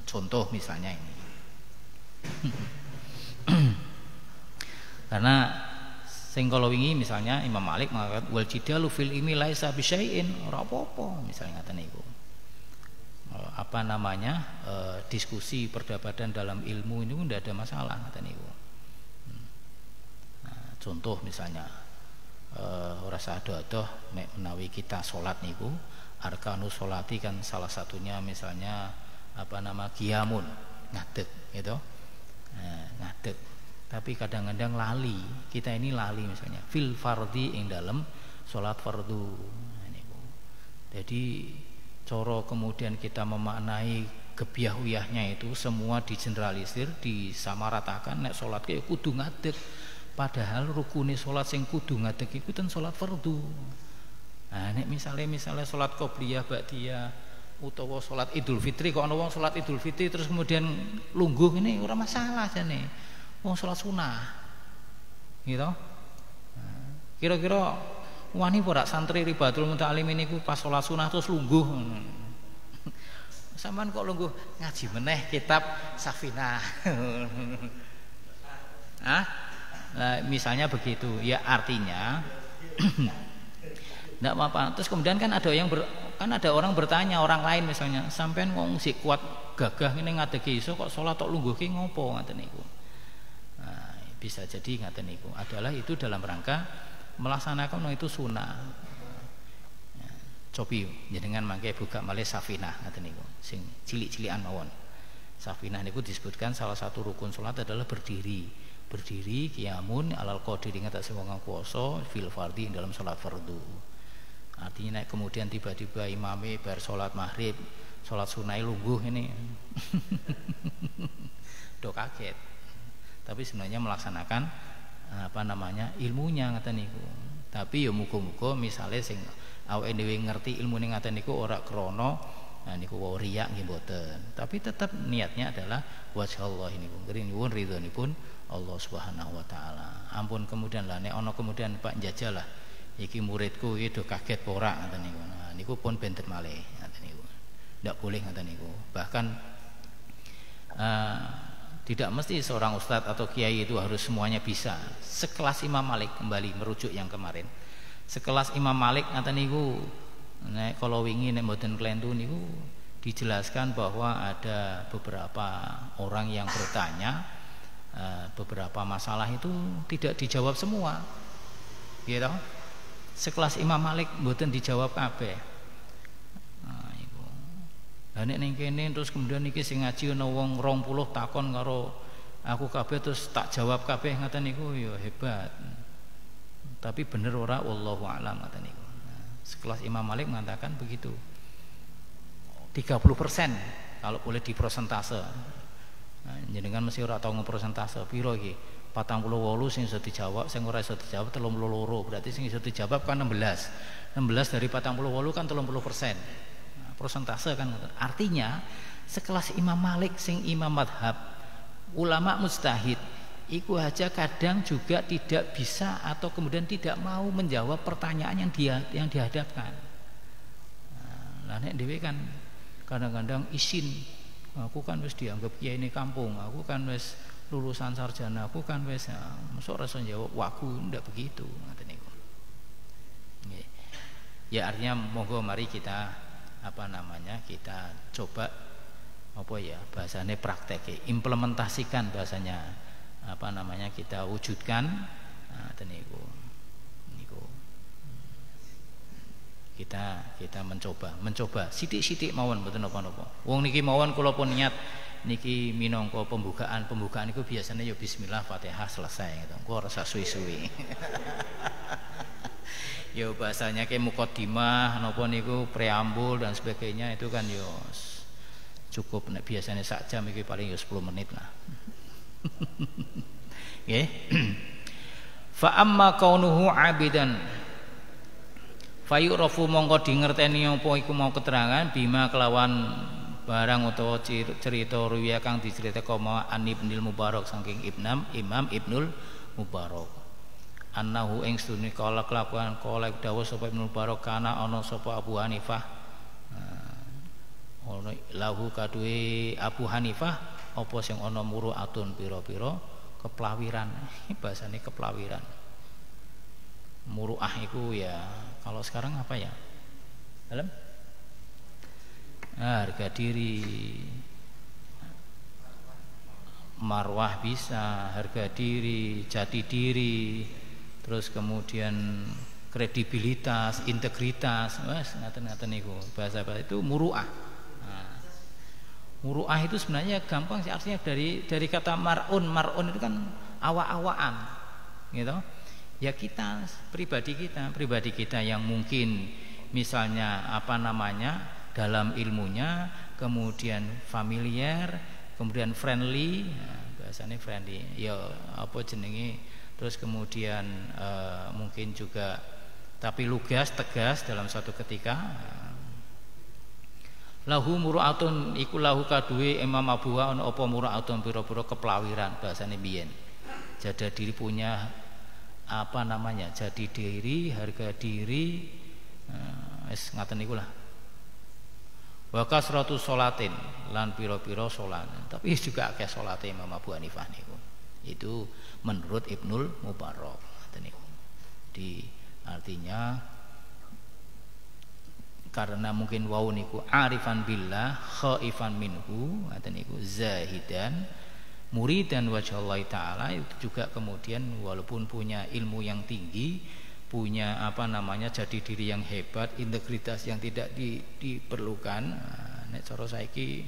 Contoh misalnya ini karena sing kala wingi misalnya Imam Malik mengatakan wal jidalu fil ilmi laisa bisyai'in, ora apa-apa misalnya ngaten niku. Diskusi perdebatan dalam ilmu ini tidak ada masalah ngaten niku. Contoh misalnya ora sadoh nek menawi kita salat niku arkanus sholati kan salah satunya misalnya qiyamun ngadeg gitu. Ngadeg. Tapi kadang-kadang lali, kita ini lali misalnya fil fardhi ing dalam salat fardu. Niku. Jadi coro kemudian kita memaknai gebyah-uyahnya itu semua digeneralisir, disamaratakan nek salat ki kudu ngadeg. Padahal rukune salat sing kudu ngadeg iku ten salat fardu. Nah nek misalnya salat qobliyah ba'diyah utawa salat Idul Fitri, kok ana wong salat Idul Fitri terus kemudian lungguh, ini ora masalah jane. Wong salat sunah. Gitu. Nah, kira-kira wani ora santri Ribatul Muta'alim niku pas salat sunah terus lungguh. Sampeyan kok lungguh ngaji meneh kitab Safinah. Hah? Nah, misalnya begitu, ya artinya enggak apa-apa. Terus kemudian kan ada orang bertanya, orang lain misalnya, sampean wong sik kuat gagah ngene ngadegi iso kok salat tok lungguhke ngopo ngaten niku. Nah, bisa jadi ngaten niku adalah itu dalam rangka melaksanakan itu sunnah. Ya, cobi jenengan mangke buka malih Safinah ngaten niku, sing cilik-cilikan mawon. Safinah niku disebutkan salah satu rukun salat adalah berdiri qiyamun alal qadiri ngatasi wong kuwasa fil fardhi dalam salat fardu. Artinya naik kemudian tiba-tiba imame bar salat maghrib, salat sunai lungguh ini. Do kaget. Tapi sebenarnya melaksanakan ilmunya ngaten niku. Tapi ya muga-muga misale sing awake dhewe ngerti ilmune ngaten niku ora krana niku wae riya nggih mboten. Tapi tetap niatnya adalah wajhallah niku. Ngriwun ridhonipun Allah Subhanahu wa taala. Ampun kemudian lah nek ana kemudian Pak njajal lah iki muridku iki do kaget apa ora ngoten niku. Nah niku pun benten malih ngoten niku. Ndak boleh ngoten niku. Bahkan tidak mesti seorang ustadz atau kiai itu harus semuanya bisa. Sekelas Imam Malik, kembali merujuk yang kemarin. Sekelas Imam Malik ngoten niku nek kala wingi nek mboten klentu niku dijelaskan bahwa ada beberapa orang yang bertanya beberapa masalah itu tidak dijawab semua, gitu. Sekelas Imam Malik mboten dijawab kabeh. Nah, iku. Lah nek ning kene terus kemudian iki sing ngaji ana wong 20 takon karo aku kabeh terus tak jawab kabeh ngaten niku ya hebat. Tapi bener ora wallahu alam ngaten niku. Nah, sekelas Imam Malik mengatakan begitu. 30% kalau boleh diprosentase. Nah, jenengan mesti ora tau ngeprosentase piro iki? 48 sing iso dijawab, sing ora iso dijawab 32. Berarti sing iso dijawab kan 16. 16 dari 48 kan 30%. Nah, prosentase kan ngoten. Artinya sekelas Imam Malik sing imam madhab, ulama mujtahid, iku aja kadang juga tidak bisa atau kemudian tidak mau menjawab pertanyaan yang dihadapkan. Nah, nek dhewe kan kadang-kadang isin, aku kan wis dianggap kiai ini kampung, aku kan wis lulusan sarjana, aku kan wis mosok rasa jawab waku, ndak begitu ngoten niku. Nggih. Ya artinya monggo mari kita kita coba bahasane praktek, implementasikan bahasanya kita wujudkan ngoten niku. Kita mencoba sithik-sithik mawon mboten napa-napa. Wong niki mawon kula pun niat niki minangka pembukaan niku biasanya ya bismillah Fatihah selesai gitu. Engko ora usah suwi-suwi. Ya bahasanya kayak mukadimah napa niku preambul dan sebagainya itu kan ya cukup nek biasanya sak jam iki paling ya 10 menit lah. Nggih. Fa amma kaunuhu abidan fayurafu mongko dingerteni apa iku mau keterangan bima kelawan barang utawa cerita ruwiya kang dicritakake an Ibnul Mubarak saking Imam Ibnul Mubarak annahu ing stune kala kelakuan kala dawuh sapa Ibnul Mubarak kana ana sapa Abu Hanifah ana lahu kaduwe Abu Hanifah apa sing ana muru'atun pira-pira keplawiran bahasane keplawiran Muru'ah itu ya kalau sekarang apa ya? Dalam harga diri, marwah bisa, harga diri, jati diri, terus kemudian kredibilitas, integritas, ngaten-ngaten niku. Bahasa itu muru'ah. Nah, muru'ah itu sebenarnya gampang sih, artinya dari kata mar'un. Mar'un itu kan awak-awakan, gitu. Ya kita, pribadi kita yang mungkin misalnya apa namanya dalam ilmunya, kemudian familiar, kemudian friendly, nah, bahasanya friendly, ya apa jenenge, terus kemudian mungkin juga tapi lugas, tegas dalam suatu ketika. Lahu muru'atun iku lahu kaduwe Imam Abu Wa ana apa muru'atun pira-pira keplawiran bahasane biyen. Jada diri punya apa namanya? Jati diri, harga diri, wis ngaten niku lah. Wa kasratu sholatin lan pira-pira salat. Tapi juga akeh salate Imam Abu Hanifah niku. Itu menurut Ibnul Mubarak ngaten niku. Artinya karena mungkin wau niku arifan billah khaifan minhu ngaten niku zahidan muridan wajhallah taala, itu juga kemudian walaupun punya ilmu yang tinggi, punya apa namanya jati diri yang hebat, integritas yang tidak diperlukan. Nek cara saiki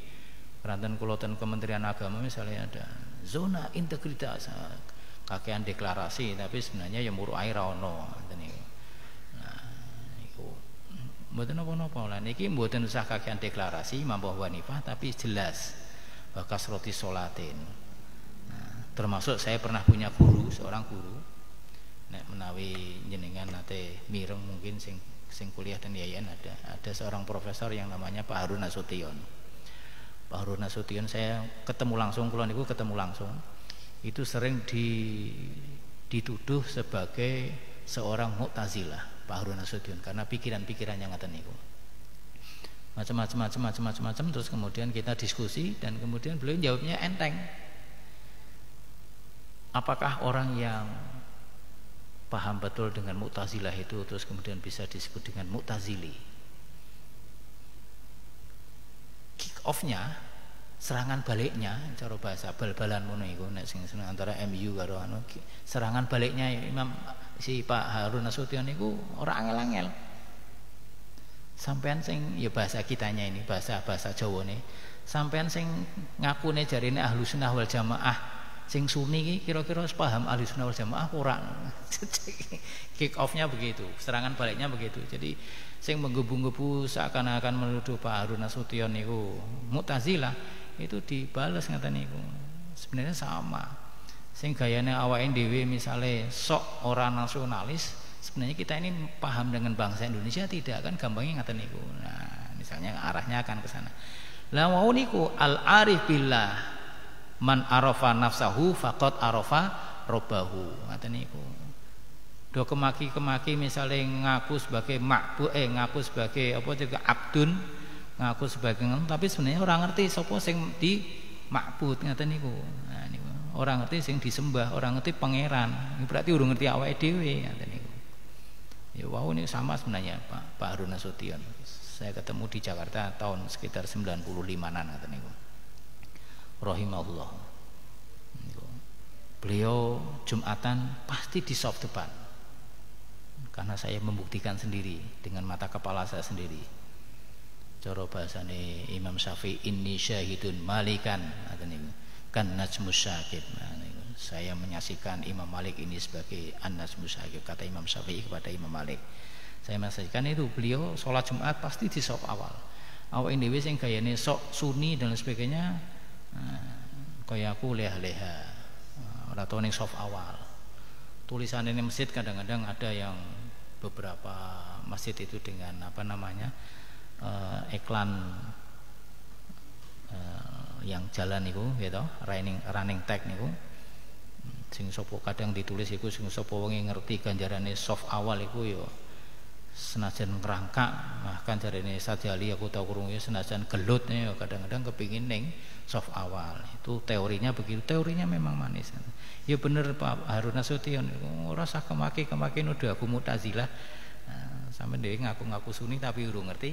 ranten kula ten Kementerian Agama misalnya ada zona integritas, kakean deklarasi tapi sebenarnya ya muru'ai ra ono ngoten niku. Nah niku mboten napa-napa lah niki mboten usah kakean deklarasi Imam Abu Hanifah tapi jelas bakas roti salatin. Termasuk saya pernah punya guru, seorang guru. Nek menawi jenengan nate mireng mungkin sing kuliah ten Yayan ada seorang profesor yang namanya Pak Harun Nasution. Pak Harun Nasution saya ketemu langsung, kula niku ketemu langsung. Itu sering dituduh sebagai seorang Mu'tazilah Pak Harun Nasution karena pikiran-pikiran yang ngaten niku. Macam-macam terus kemudian kita diskusi dan kemudian beliau jawabnya enteng. Apakah orang yang paham betul dengan Mu'tazilah itu terus kemudian bisa disebut dengan Mu'tazili? Kick off-nya, serangan baliknya, cara bahasa bal-balan ngono iku nek sing antara MU karo anu, serangan baliknya Imam si Pak Harun Nasution niku ora angel-angel. Sampean sing ya bahasa kitanya ini, bahasa Jawa nih. Sampean sing ngakune jarine Ahlussunnah wal Jamaah sing Sunni iki kira-kira paham Ahlussunnah wal Jamaah ora. Kick off-nya begitu, serangan baliknya begitu. Jadi sing menggebu-gebu seakan-akan menuduh Pak Harun Nasution niku Mu'tazilah itu dibales ngaten niku. Sebenarnya sama. Sing gayane awake dhewe misale sok ora nasionalis, sebenarnya kita ini paham dengan bangsa Indonesia tidak, kan gampangnya ngaten niku. Nah, misalnya arahnya akan ke sana. Lah wau niku al-arif billah man arafa nafsahu faqad arafa robbahu ngaten niku. Do kemaki-kemaki misalnya ngaku sebagai ma'bud, ngaku sebagai apa juga abdun, ngaku sebagai tapi sebenarnya orang ngerti sapa sing di ma'bud ngaten niku. Nah niku orang ngerti sing disembah, orang ngerti pangeran. Ini berarti urung ngerti awake dhewe ngaten niku. Ya wau ini sama sebenarnya Pak Harun Nasution. Saya ketemu di Jakarta tahun sekitar 95-an ngaten niku. Rahimahullah. Beliau Jumatan pasti di saf depan, karena saya membuktikan sendiri dengan mata kepala saya sendiri. Cara bahasane Imam Syafi'i inni syahidun malikan kan najmus syakib. Saya menyaksikan Imam Malik ini sebagai an-najmus syakib, kata Imam Syafi'i kepada Imam Malik. Saya menyaksikan itu beliau sholat Jumat pasti di saf awal. Awak dhewe sing gayane sok Sunni dan sebagainya, kaya aku leha-leha ora tau ning saf awal. Tulisan ini masjid kadang-kadang ada yang beberapa masjid itu dengan apa namanya iklan yang jalan niku gitu, running tag niku. Sing sapa kadang ditulis iku sing sapa wengi ngerti ganjarane saf awal iku ya senajan ngerangkak, bahkan jarene Sajali aku tahu krungu ya senajan gelut ya kadang-kadang kepingin ning soft awal. Itu teorinya begitu, teorinya memang manis. Ya bener Pak Harun Nasution, ora usah kemaki nuduh aku Mu'tazilah. Nah, sampai dhewe ngaku-ngaku Sunni tapi urung ngerti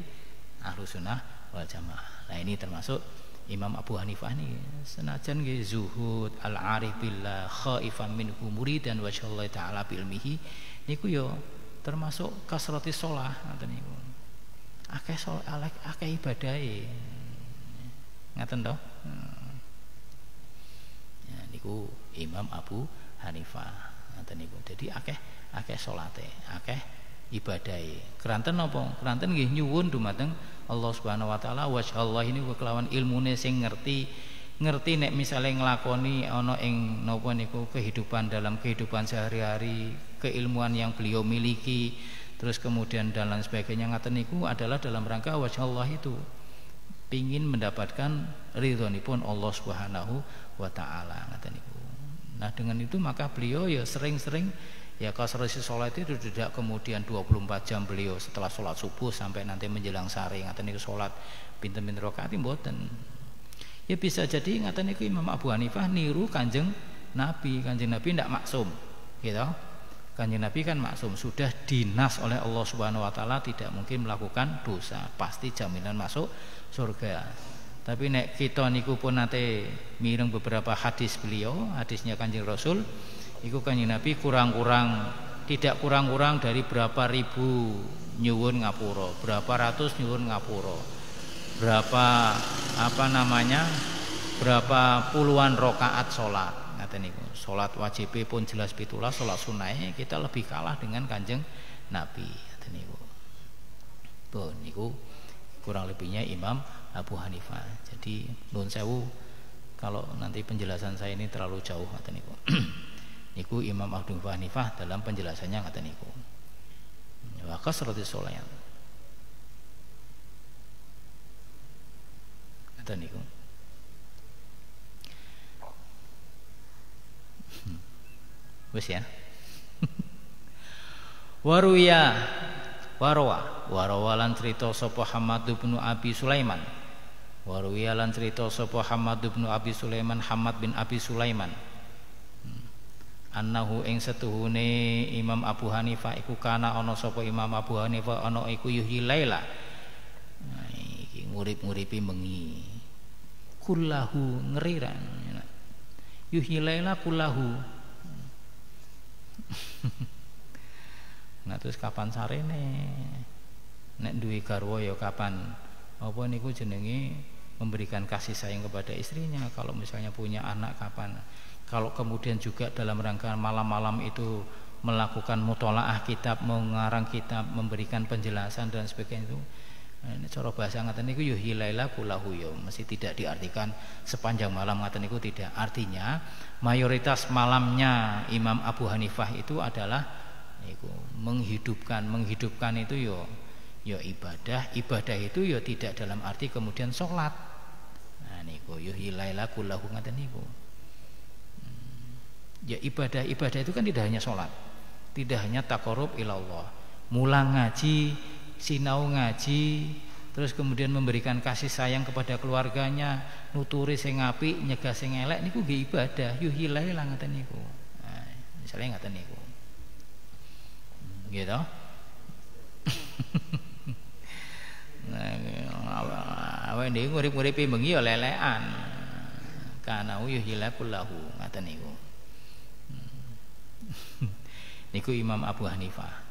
Ahlus Sunnah wal Jamaah. Nah, ini termasuk Imam Abu Hanifah nih, senajan nggih zuhud, al-arif billah, khaifan minhu muridan wa syallallahu taala bi ilmihi niku yo termasuk kasrati shalah ngoten niku. Akeh salat, akeh ibadahe. Ngaten to? Ya niku Imam Abu Hanifah ngoten niku. Jadi akeh salate, akeh ibadahe. Keranten napa? Keranten nggih nyuwun dumateng Allah Subhanahu wa taala wasyaallah ini kelawan ilmune sing ngerti nek misale nglakoni ana ing napa niku kehidupan dalam kehidupan sehari-hari, keilmuan yang beliau miliki, terus kemudian dan lain sebagainya ngaten niku adalah dalam rangka wasyaallah itu pingin mendapatkan ridhonipun Allah Subhanahu wa taala ngaten niku. Nah, dengan itu maka beliau ya sering-sering ya kasrasi sholat itu tidak kemudian 24 jam beliau setelah sholat subuh sampai nanti menjelang sore ngaten niku sholat pinten-pinten rakaat mboten. Ya bisa jadi ngaten niku Imam Abu Hanifah niru Kanjeng Nabi ndak maksum gitu. Kanjeng Nabi kan maksum, sudah dinas oleh Allah Subhanahu wa taala tidak mungkin melakukan dosa, pasti jaminan masuk surga. Tapi nek kita niku pun nate mireng beberapa hadis beliau, hadisnya Kanjeng Rasul iku Kanjeng Nabi tidak kurang dari berapa ribu nyuwun ngapura, berapa ratus nyuwun ngapura, berapa puluhan rakaat salat. Ngaten niku. Salat wajib pun jelas 17, salat sunah kita lebih kalah dengan Kanjeng Nabi. Ngaten niku. Pun niku kurang lebihnya Imam Abu Hanifah. Jadi nuwun sewu kalau nanti penjelasan saya ini terlalu jauh ngaten niku. Niku Imam Abu Hanifah dalam penjelasannya ngaten niku. Wa kasratis sholat. Ngaten niku. Wis ya. Warawa lan cerita sapa Hamad bin Abi Sulaiman. Waruya lan cerita sapa Hamad bin Abi Sulaiman, Hamad bin Abi Sulaiman. Annahu ing setuhune Imam Abu Hanifah iku kana ana sapa Imam Abu Hanifah ana iku yuhyi laila. Nah, iki ngurip-nguripi bengi. Kullahu ngeriran. Yuhyi laila kullahu. Nah terus kapan sarene? Nek duwe garwa ya kapan? Apa niku jenenge memberikan kasih sayang kepada istrinya? Kalau misalnya punya anak kapan? Kalau kemudian juga dalam rangka malam-malam itu melakukan mutolaah kitab, mengarang kitab, memberikan penjelasan dan sebagainya itu, ini cara bahasa ngaten niku yo hilaila kulahu yo, mesti tidak diartikan sepanjang malam ngaten niku tidak. Artinya mayoritas malamnya Imam Abu Hanifah itu adalah niku menghidupkan itu yo ibadah itu yo tidak dalam arti kemudian sholat. Nah niku yo hilaila kulahu ngaten niku. Ya ibadah itu kan tidak hanya sholat, tidak hanya taqarrub ilallah, mulang ngaji, sinau ngaji, terus kemudian memberikan kasih sayang kepada keluarganya, nuturi sing apik, nyegah sing elek niku nggih ibadah, yuhilae lah ngaten niku. Nah, misalnya ngaten niku. Gitu. Nah, awake dhewe ngurip-nguripi bengi ya lelekan. Kana yuhilakul lahu ngaten niku. Niku Imam Abu Hanifah.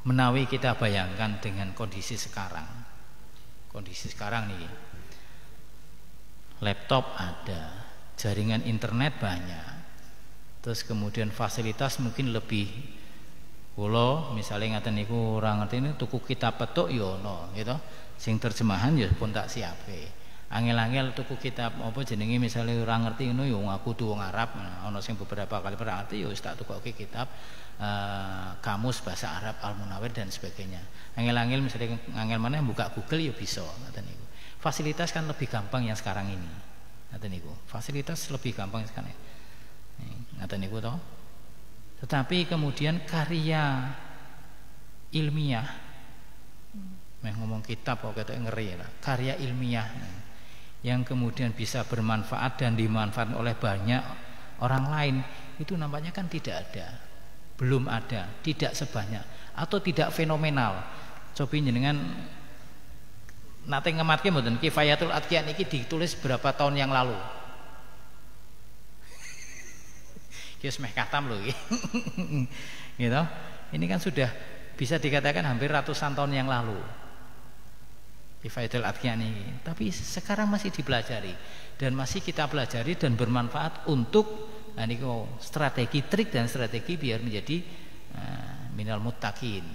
Menawi kita bayangkan dengan kondisi sekarang nih, laptop ada, jaringan internet banyak, terus kemudian fasilitas mungkin lebih. Kula misalnya ngaten niku ora ngerti ini tuku kitab petuk ya ono gitu, sing terjemahan ya pun tak siape. Angel-angel tuku kitab apa jenenge misalnya ora ngerti ngono ya aku tuh wong Arab, ana sing beberapa kali berarti ya wis tak tukoke kitab kamus bahasa Arab Al-Munawwir dan sebagainya. Angel-angel misalnya angel mana buka Google ya bisa ngaten niku. Fasilitas kan lebih gampang yang sekarang ini. Ngaten niku. Fasilitas lebih gampang sekarang. Ngaten niku to. Tetapi kemudian karya ilmiah, ngomong kitab kok ketok ngeri lah, karya ilmiah yang kemudian bisa bermanfaat dan dimanfaatkan oleh banyak orang lain, itu nampaknya kan tidak ada, belum ada, tidak sebanyak atau tidak fenomenal. Coba jenengan nate ngematke mboten Kifayatul Atqiya niki ditulis berapa tahun yang lalu? Ki wis meh katam lho iki. Gitu. Ini kan sudah bisa dikatakan hampir ratusan tahun yang lalu. Kifayatul Atqiya niki, tapi sekarang masih dipelajari dan masih kita pelajari dan bermanfaat untuk niku strategi, trik dan strategi biar menjadi minal muttaqin.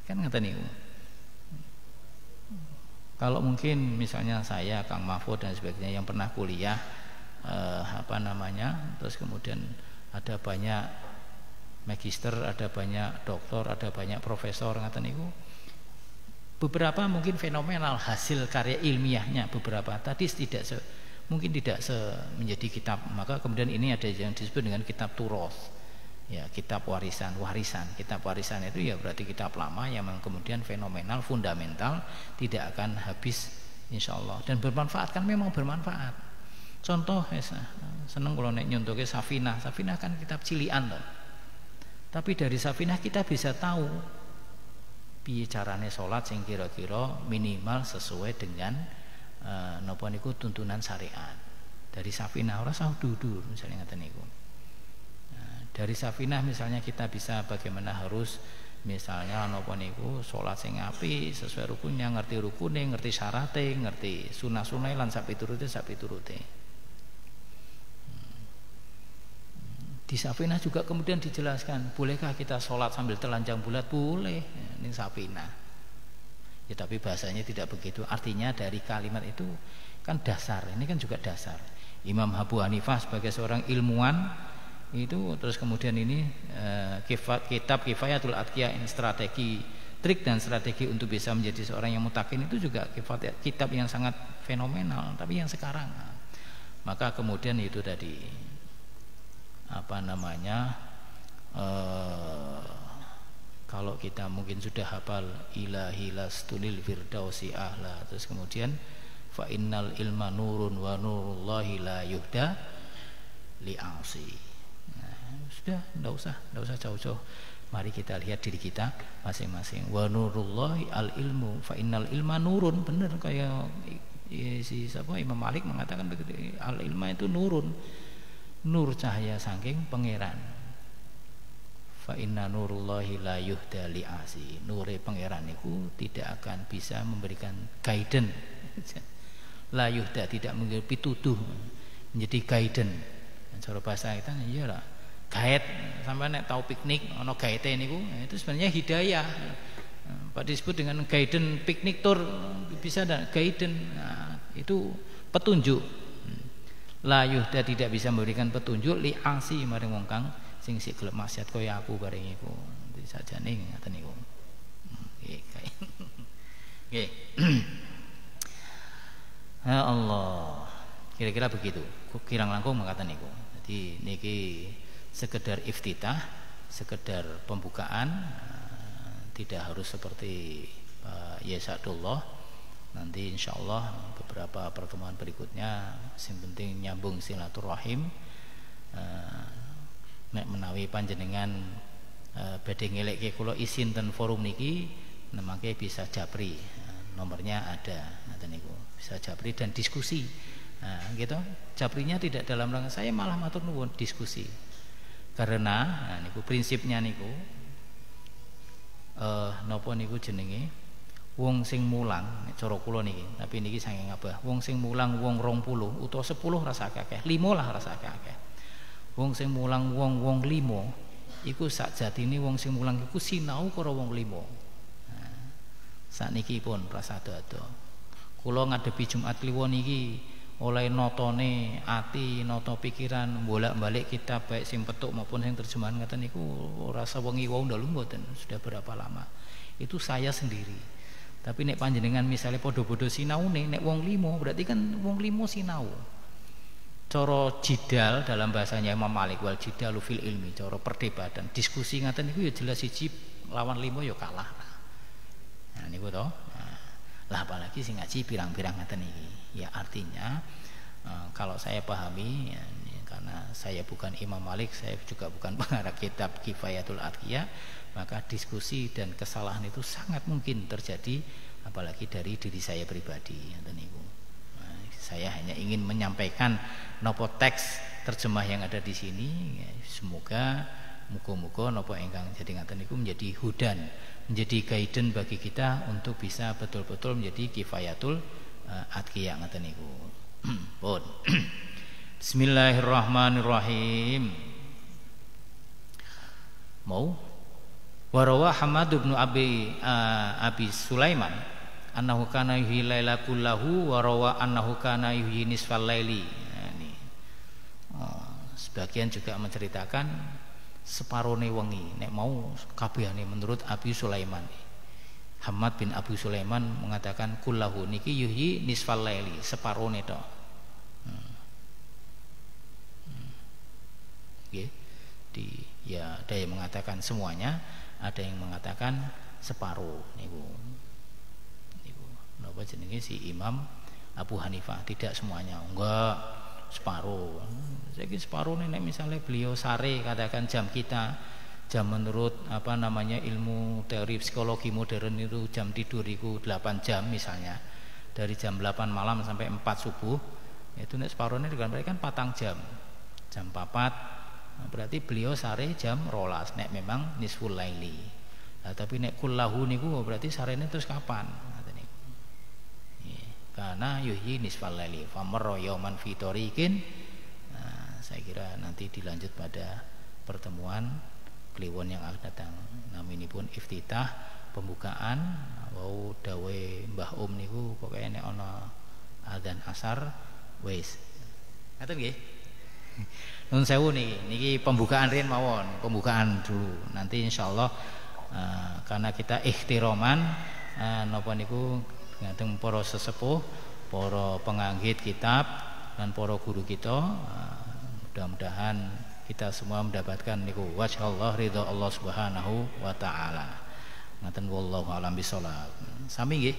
Kan ngoten niku. Kalau mungkin misalnya saya, Kang Mahfud dan sebagainya yang pernah kuliah terus kemudian ada banyak magister, ada banyak doktor, ada banyak profesor ngaten niku. Beberapa mungkin fenomenal hasil karya ilmiahnya, beberapa tadi mungkin tidak menjadi kitab, maka kemudian ini ada yang disebut dengan kitab turos. Ya, kitab warisan. Kitab warisan itu ya berarti kitab lama yang kemudian fenomenal, fundamental, tidak akan habis insyaallah dan bermanfaat, kan memang bermanfaat. Contoh seneng kalau nek nyontoke Safinah kan kitab cilian loh. Tapi dari Safinah kita bisa tahu piye carane salat sing kira-kira minimal sesuai dengan napa niku tuntunan syariat. Dari Safinah ora usah dudur misalnya ngaten niku. Dari Safinah misalnya kita bisa bagaimana harus misalnya napa niku salat sing apik sesuai rukunnya, ngerti rukune, ngerti syarate, ngerti sunah-sunah lan sapiturute. Di Safinah juga kemudian dijelaskan, bolehkah kita sholat sambil telanjang bulat? Boleh, ini Safinah. Ya tapi bahasanya tidak begitu. Artinya dari kalimat itu kan dasar, ini kan juga dasar. Imam Abu Hanifah sebagai seorang ilmuwan itu, terus kemudian ini kitab Kifayatul Atqiya, ini strategi, trik dan strategi untuk bisa menjadi seorang yang mutakin, itu juga kitab yang sangat fenomenal. Tapi yang sekarang, maka kemudian itu tadi kalau kita mungkin sudah hafal ilahi lastunil firdausi ahla, terus kemudian fa innal ilma nurun wa nurullahi la yuhda li'asi. Sudah, enggak usah jauh-jauh. Mari kita lihat diri kita masing-masing. Wa nurullahi al ilmu fa innal ilma nurun, benar kayak Imam Malik mengatakan begitu. Al ilma itu nurun. Nur cahaya saking pangeran. Fa inna nurullahi la yuhda li'asi. Nure pangeran itu tidak akan bisa memberikan guidance. La yuhda tidak memberi pituduh, menjadi guidance. Cara bahasa kita iyalah. Guide, sampai nek tahu piknik ono guide niku, itu sebenarnya hidayah. Pak disebut dengan guidance piknik tour, bisa ada guidance. Nah, itu petunjuk. La yuhda tidak bisa memberikan petunjuk li asi maring wong kang sing sik gelem maksiat kaya aku bareng iku. Sajane ngaten niku. Nggih. Nggih. Ya Allah. Kira-kira begitu. Kirang langkung mengatakan niku. Jadi niki sekedar iftitah, sekedar pembukaan, tidak harus seperti Pak Yesadullah. Nanti insyaallah beberapa pertemuan berikutnya yang penting nyambung silaturahim. Nek menawi panjenengan badhe ngelekke kula isin ten forum niki, nemake bisa japri. Nomornya ada ngoten niku. Bisa japri dan diskusi. Nah, gitu. Japrinya tidak dalam rangka saya malah matur nuwun diskusi. Karena niku prinsipnya niku napa niku jenenge? Wong sing mulang cara kula niki, tapi niki saking abah. Wong sing mulang wong 20 utawa 10 rasa akeh, 5 lah rasa akeh. Wong sing mulang wong 5 iku sakjatine wong sing mulang iku sinau karo wong 5. Nah, sakniki pun rasa ado-ado. Kula ngadepi Jumat Kliwon niki oleh notone ati, noto pikiran, bolak-balik kitab baik sing petuk maupun sing terjemahan ngaten niku rasa wengi wau ndalu mboten, sudah berapa lama. Itu saya sendiri. Tapi nek panjenengan misalnya podo-podo sinaune nek wong 5 berarti kan wong 5 sinau. Cara jidal dalam bahasanya Imam Malik, wal jidalu fil ilmi, cara perdebatan, diskusi ngaten niku ya jelas siji lawan 5 ya kalah. Nah niku to. Lah apalagi sing ngaji pirang-pirang ngaten iki. Ya artinya kalau saya pahami ya, karena saya bukan Imam Malik, saya juga bukan pengarang kitab Kifayatul Atqiya, maka diskusi dan kesalahan itu sangat mungkin terjadi apalagi dari diri saya pribadi ngaten niku. Saya hanya ingin menyampaikan nopo teks terjemah yang ada di sini. Semoga muga-muga nopo ingkang jadi ngaten niku menjadi hudan, menjadi guidance bagi kita untuk bisa betul-betul menjadi kifayatul atqiya ngaten niku. Pun. Bismillahirrahmanirrahim. Mau warawa Hamad bin Abi Sulaiman annahu kana yuhyi laila kullahu wa rawa annahu kana yuhyi nisfal laili. Sebagian juga menceritakan separone wengi nek mau kabehane menurut Abi Sulaiman. Hamad bin Abi Sulaiman mengatakan kullahu niki yuhyi nisfal laili, separone tok. Ya ada yang mengatakan semuanya, ada yang mengatakan separuh niku. Napa jenenge si Imam Abu Hanifah, tidak semuanya, enggak separuh. Jadi separuh nek misalnya beliau sare katakan jam kita, jam menurut apa namanya ilmu teori psikologi modern itu jam tidur itu 8 jam misalnya, dari jam 8 malam sampai 4 subuh, itu nek separuhnya digambarkan 4 jam, jam 4, berarti beliau sare jam 12 nek memang nisful laili. Nah, tapi nek kullahu niku berarti sarene terus kapan? Karena yuhyi nisfal laili famar yauman fi tariqin. Nah, saya kira nanti dilanjut pada pertemuan kliwon yang akan datang. Naminipun iftitah pembukaan wau dawe Mbah niku pokoke nek ana adzan asar wis. Ngaten nggih. Nun sewu niki pembukaan riyen mawon, pembukaan dulu. Nanti insyaallah karena kita ikhtiroman napa niku ngajeng para sesepuh, para penganggit kitab dan para guru kita, mudah-mudahan kita semua mendapatkan niku wajhallah ridha Allah Subhanahu wa taala. Ngaten wallahu alam bisawab. Sami nggih.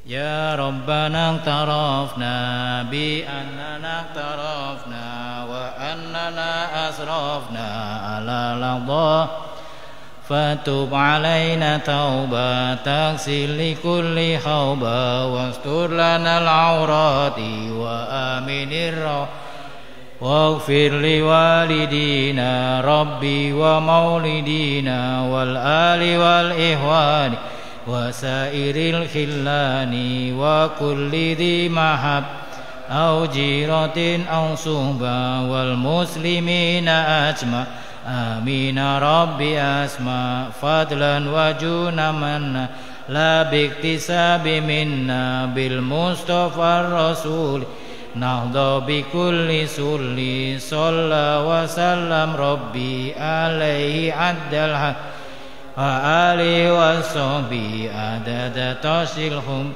Ya Rabbana tarafna bi annana tarafna wa annana asrafna ala ladha fatub alaina tauba taksil li kulli hauba wastur lana al-aurati wa aminir waghfir li walidina rabbi wa maulidina wal ali wal ihwani wa sairil khillani wa kulli dhi mahab au jiratin au suhba wal muslimina ajma amin rabbi asma fadlan wa junaman la biktisabi minna bil mustafa rasul nahda bi kulli sulli salla wa sallam rabbi alaihi addal wa alihi wa sahbi adada tasilhum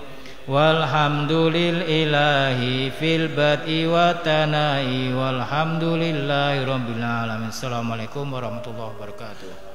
walhamdulil ilahi fil bad'i wa tanai walhamdulillahi rabbil alamin. Assalamualaikum warahmatullahi wabarakatuh.